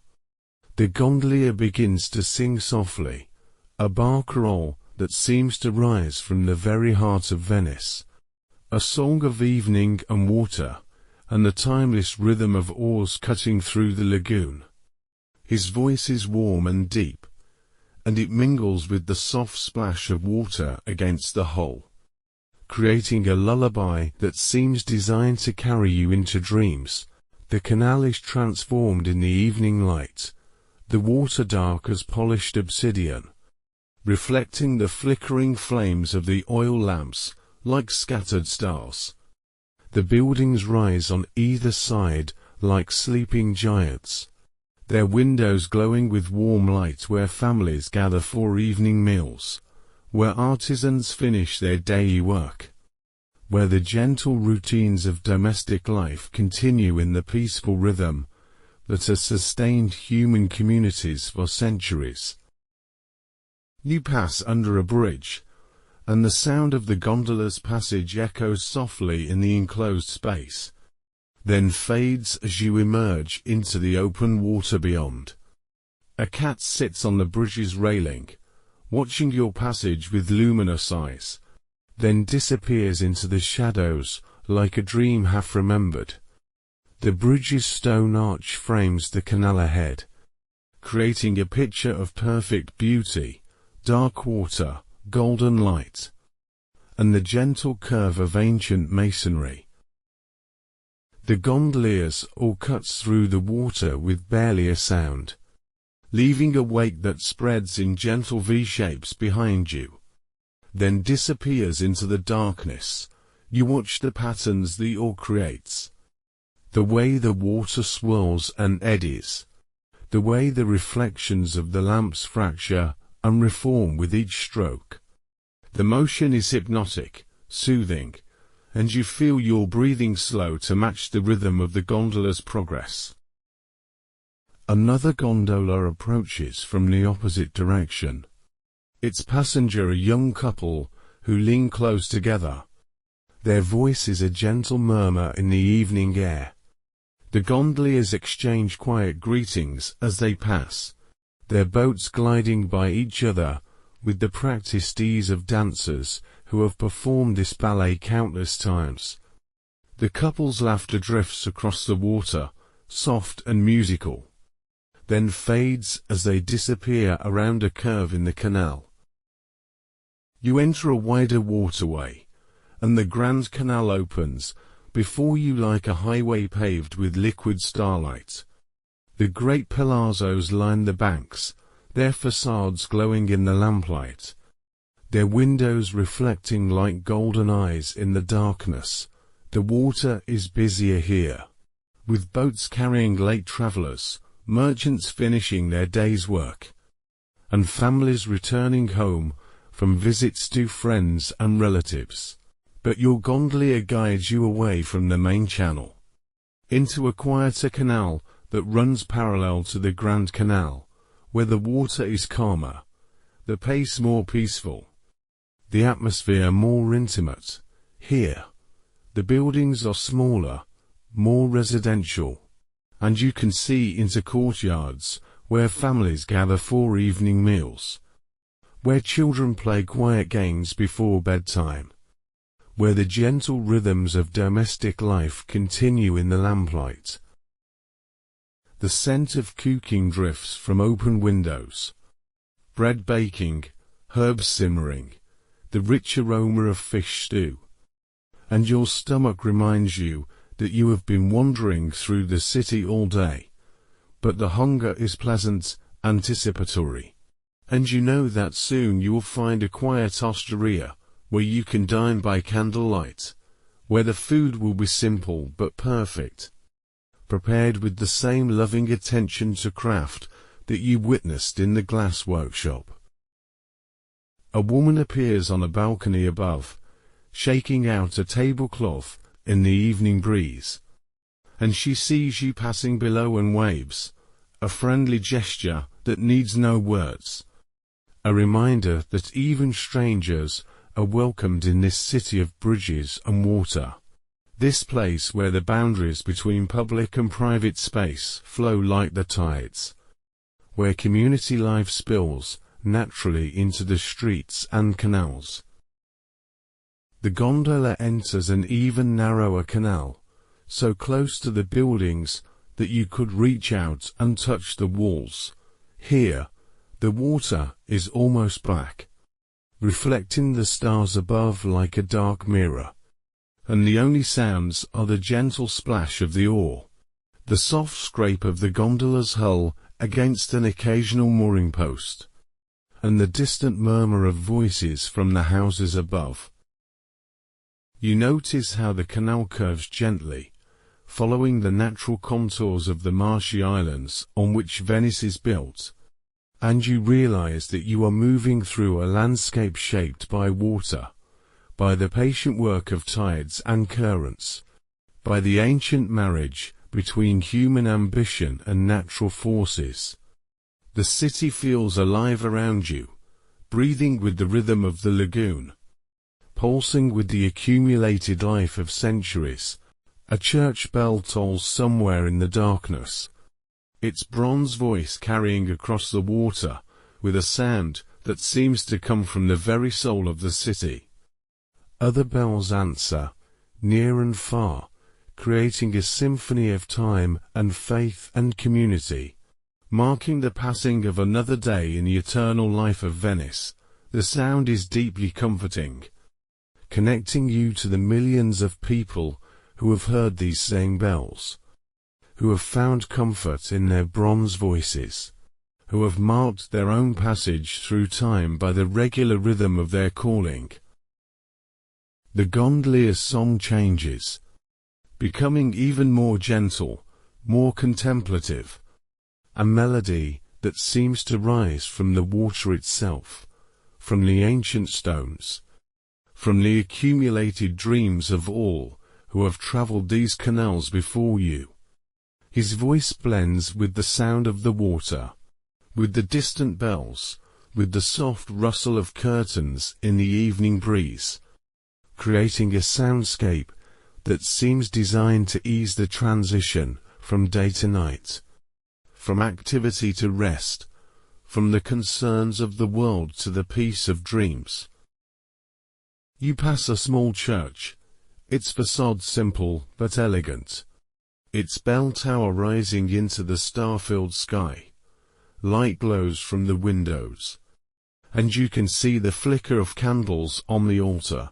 A: The gondolier begins to sing softly, a barcarolle that seems to rise from the very heart of Venice, a song of evening and water, and the timeless rhythm of oars cutting through the lagoon. His voice is warm and deep, and it mingles with the soft splash of water against the hull, creating a lullaby that seems designed to carry you into dreams. The canal is transformed in the evening light, the water dark as polished obsidian, reflecting the flickering flames of the oil lamps like scattered stars. The buildings rise on either side like sleeping giants, their windows glowing with warm light where families gather for evening meals, where artisans finish their daily work, where the gentle routines of domestic life continue in the peaceful rhythm that has sustained human communities for centuries. You pass under a bridge, and the sound of the gondola's passage echoes softly in the enclosed space, then fades as you emerge into the open water beyond. A cat sits on the bridge's railing, watching your passage with luminous eyes, then disappears into the shadows like a dream half remembered. The bridge's stone arch frames the canal ahead, creating a picture of perfect beauty, dark water, golden light, and the gentle curve of ancient masonry. The gondoliers all cuts through the water with barely a sound, leaving a wake that spreads in gentle V-shapes behind you, then disappears into the darkness. You watch the patterns the oar creates, the way the water swirls and eddies, the way the reflections of the lamps fracture and reform with each stroke. The motion is hypnotic, soothing, and you feel your breathing slow to match the rhythm of the gondola's progress. Another gondola approaches from the opposite direction, Its passenger a young couple who lean close together. Their voices a gentle murmur in the evening air. The gondoliers exchange quiet greetings as they pass, their boats gliding by each other with the practiced ease of dancers who have performed this ballet countless times. The couple's laughter drifts across the water, soft and musical, then fades as they disappear around a curve in the canal. You enter a wider waterway, and the Grand Canal opens before you like a highway paved with liquid starlight. The great palazzos line the banks, their facades glowing in the lamplight, their windows reflecting like golden eyes in the darkness. The water is busier here, with boats carrying late travelers, merchants finishing their day's work, and families returning home from visits to friends and relatives. But your gondolier guides you away from the main channel, into a quieter canal that runs parallel to the Grand Canal, where the water is calmer, the pace more peaceful, the atmosphere more intimate. Here, the buildings are smaller, more residential, and you can see into courtyards where families gather for evening meals, where children play quiet games before bedtime, where the gentle rhythms of domestic life continue in the lamplight. The scent of cooking drifts from open windows, bread baking, herbs simmering, the rich aroma of fish stew, and your stomach reminds you that you have been wandering through the city all day, but the hunger is pleasant, anticipatory, and you know that soon you will find a quiet osteria where you can dine by candlelight, where the food will be simple but perfect, prepared with the same loving attention to craft that you witnessed in the glass workshop. A woman appears on a balcony above, shaking out a tablecloth in the evening breeze, and she sees you passing below and waves, a friendly gesture that needs no words, a reminder that even strangers are welcomed in this city of bridges and water, this place where the boundaries between public and private space flow like the tides, where community life spills naturally into the streets and canals. The gondola enters an even narrower canal, so close to the buildings that you could reach out and touch the walls. Here, the water is almost black, reflecting the stars above like a dark mirror, and the only sounds are the gentle splash of the oar, the soft scrape of the gondola's hull against an occasional mooring post, and the distant murmur of voices from the houses above. You notice how the canal curves gently, following the natural contours of the marshy islands on which Venice is built, and you realize that you are moving through a landscape shaped by water, by the patient work of tides and currents, by the ancient marriage between human ambition and natural forces. The city feels alive around you, breathing with the rhythm of the lagoon, pulsing with the accumulated life of centuries. A church bell tolls somewhere in the darkness, its bronze voice carrying across the water with a sound that seems to come from the very soul of the city. Other bells answer, near and far, creating a symphony of time and faith and community, marking the passing of another day in the eternal life of Venice. The sound is deeply comforting, connecting you to the millions of people who have heard these same bells, who have found comfort in their bronze voices, who have marked their own passage through time by the regular rhythm of their calling. The gondolier's song changes, becoming even more gentle, more contemplative, a melody that seems to rise from the water itself, from the ancient stones, from the accumulated dreams of all who have traveled these canals before you. His voice blends with the sound of the water, with the distant bells, with the soft rustle of curtains in the evening breeze, creating a soundscape that seems designed to ease the transition from day to night, from activity to rest, from the concerns of the world to the peace of dreams. You pass a small church, its facade simple but elegant, its bell tower rising into the star-filled sky. Light glows from the windows, and you can see the flicker of candles on the altar,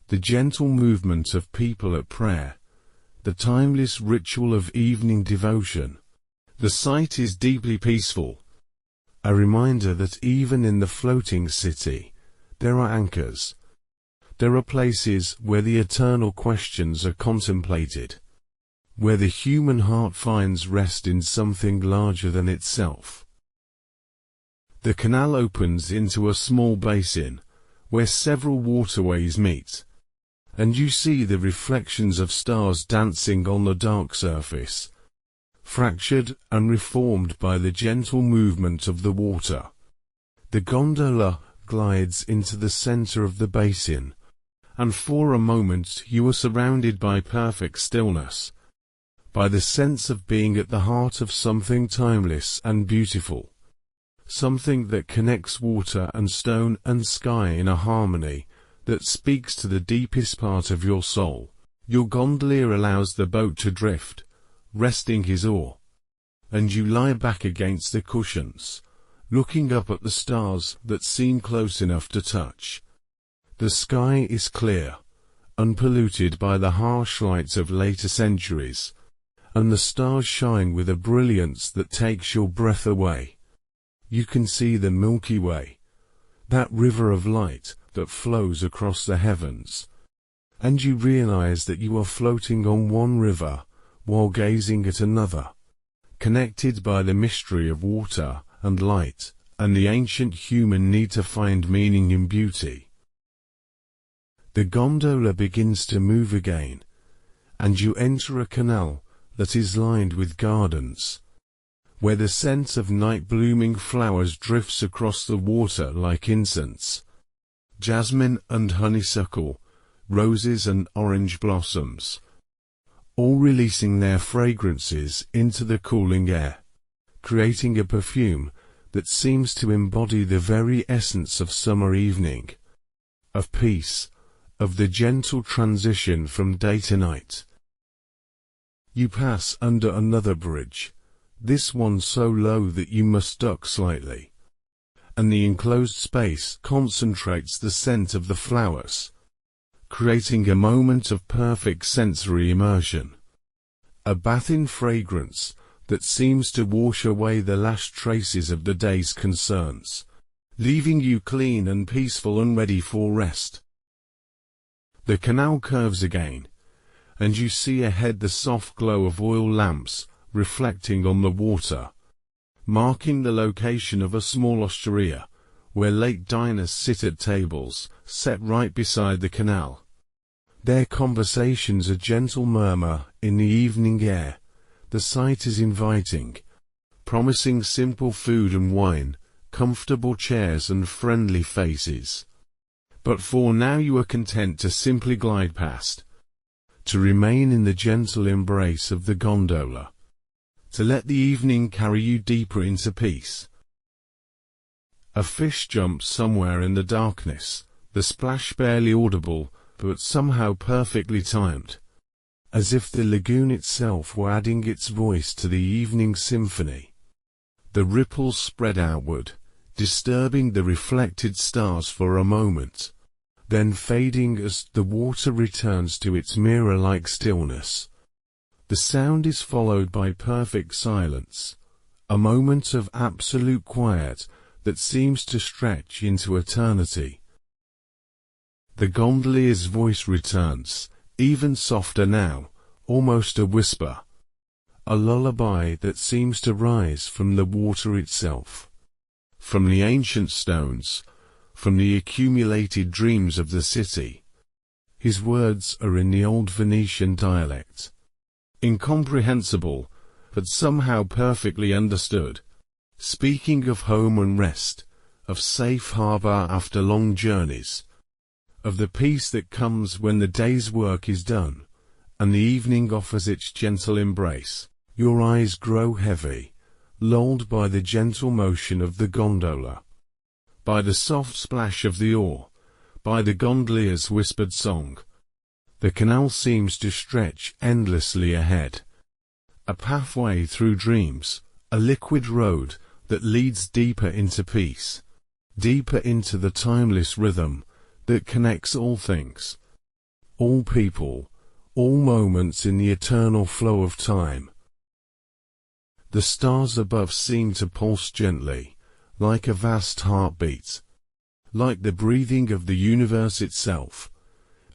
A: the gentle movement of people at prayer, the timeless ritual of evening devotion. The sight is deeply peaceful, a reminder that even in the floating city, there are anchors. There are places where the eternal questions are contemplated, where the human heart finds rest in something larger than itself. The canal opens into a small basin, where several waterways meet, and you see the reflections of stars dancing on the dark surface, fractured and reformed by the gentle movement of the water. The gondola glides into the center of the basin, and for a moment you are surrounded by perfect stillness, by the sense of being at the heart of something timeless and beautiful, something that connects water and stone and sky in a harmony that speaks to the deepest part of your soul. Your gondolier allows the boat to drift, resting his oar, and you lie back against the cushions, looking up at the stars that seem close enough to touch. The sky is clear, unpolluted by the harsh lights of later centuries, and the stars shine with a brilliance that takes your breath away. You can see the Milky Way, that river of light that flows across the heavens, and you realize that you are floating on one river while gazing at another, connected by the mystery of water and light and the ancient human need to find meaning in beauty. The gondola begins to move again, and you enter a canal that is lined with gardens, where the scent of night-blooming flowers drifts across the water like incense. Jasmine and honeysuckle, roses and orange blossoms, all releasing their fragrances into the cooling air, creating a perfume that seems to embody the very essence of summer evening, of peace, of the gentle transition from day to night. You pass under another bridge, this one so low that you must duck slightly, and the enclosed space concentrates the scent of the flowers, creating a moment of perfect sensory immersion, a bath in fragrance that seems to wash away the last traces of the day's concerns, leaving you clean and peaceful and ready for rest. The canal curves again, and you see ahead the soft glow of oil lamps reflecting on the water, marking the location of a small osteria, where late diners sit at tables set right beside the canal. Their conversations a gentle murmur in the evening air. The sight is inviting, promising simple food and wine, comfortable chairs and friendly faces. But for now you are content to simply glide past, to remain in the gentle embrace of the gondola, to let the evening carry you deeper into peace. A fish jumps somewhere in the darkness, the splash barely audible, but somehow perfectly timed, as if the lagoon itself were adding its voice to the evening symphony. The ripples spread outward, disturbing the reflected stars for a moment, then fading as the water returns to its mirror-like stillness. The sound is followed by perfect silence, a moment of absolute quiet that seems to stretch into eternity. The gondolier's voice returns, even softer now, almost a whisper, a lullaby that seems to rise from the water itself, from the ancient stones, from the accumulated dreams of the city. His words are in the old Venetian dialect, incomprehensible, but somehow perfectly understood, speaking of home and rest, of safe harbor after long journeys, of the peace that comes when the day's work is done, and the evening offers its gentle embrace. Your eyes grow heavy, lulled by the gentle motion of the gondola, by the soft splash of the oar, by the gondoliers' whispered song. The canal seems to stretch endlessly ahead, a pathway through dreams, a liquid road that leads deeper into peace, deeper into the timeless rhythm that connects all things, all people, all moments in the eternal flow of time. The stars above seem to pulse gently, like a vast heartbeat, like the breathing of the universe itself,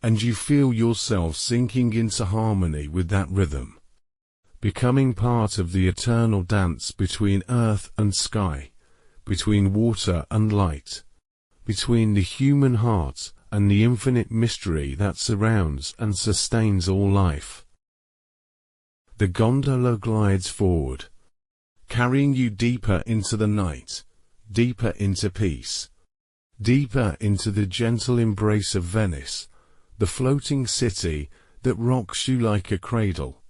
A: and you feel yourself sinking into harmony with that rhythm, becoming part of the eternal dance between earth and sky, between water and light, between the human heart and the infinite mystery that surrounds and sustains all life. The gondola glides forward, carrying you deeper into the night, deeper into peace, deeper into the gentle embrace of Venice, the floating city that rocks you like a cradle,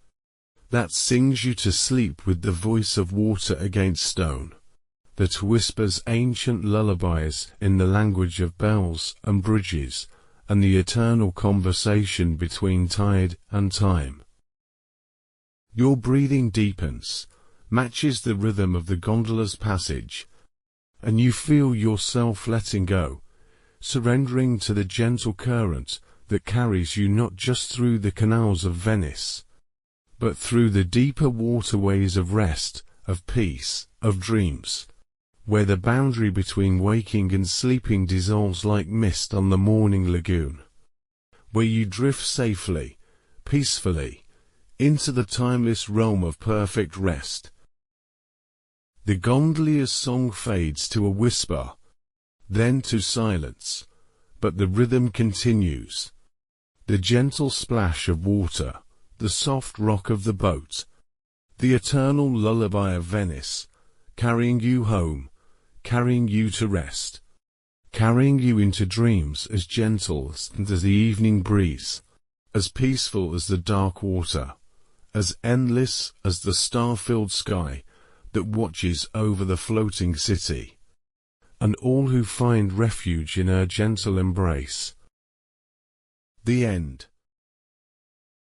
A: that sings you to sleep with the voice of water against stone, that whispers ancient lullabies in the language of bells and bridges, and the eternal conversation between tide and time. Your breathing deepens, matches the rhythm of the gondola's passage, and you feel yourself letting go, surrendering to the gentle current that carries you not just through the canals of Venice, but through the deeper waterways of rest, of peace, of dreams, where the boundary between waking and sleeping dissolves like mist on the morning lagoon, where you drift safely, peacefully, into the timeless realm of perfect rest. The gondolier's song fades to a whisper, then to silence, but the rhythm continues. The gentle splash of water, the soft rock of the boat, the eternal lullaby of Venice, carrying you home, carrying you to rest, carrying you into dreams as gentle as the evening breeze, as peaceful as the dark water, as endless as the star-filled sky that watches over the floating city, and all who find refuge in her gentle embrace. The end.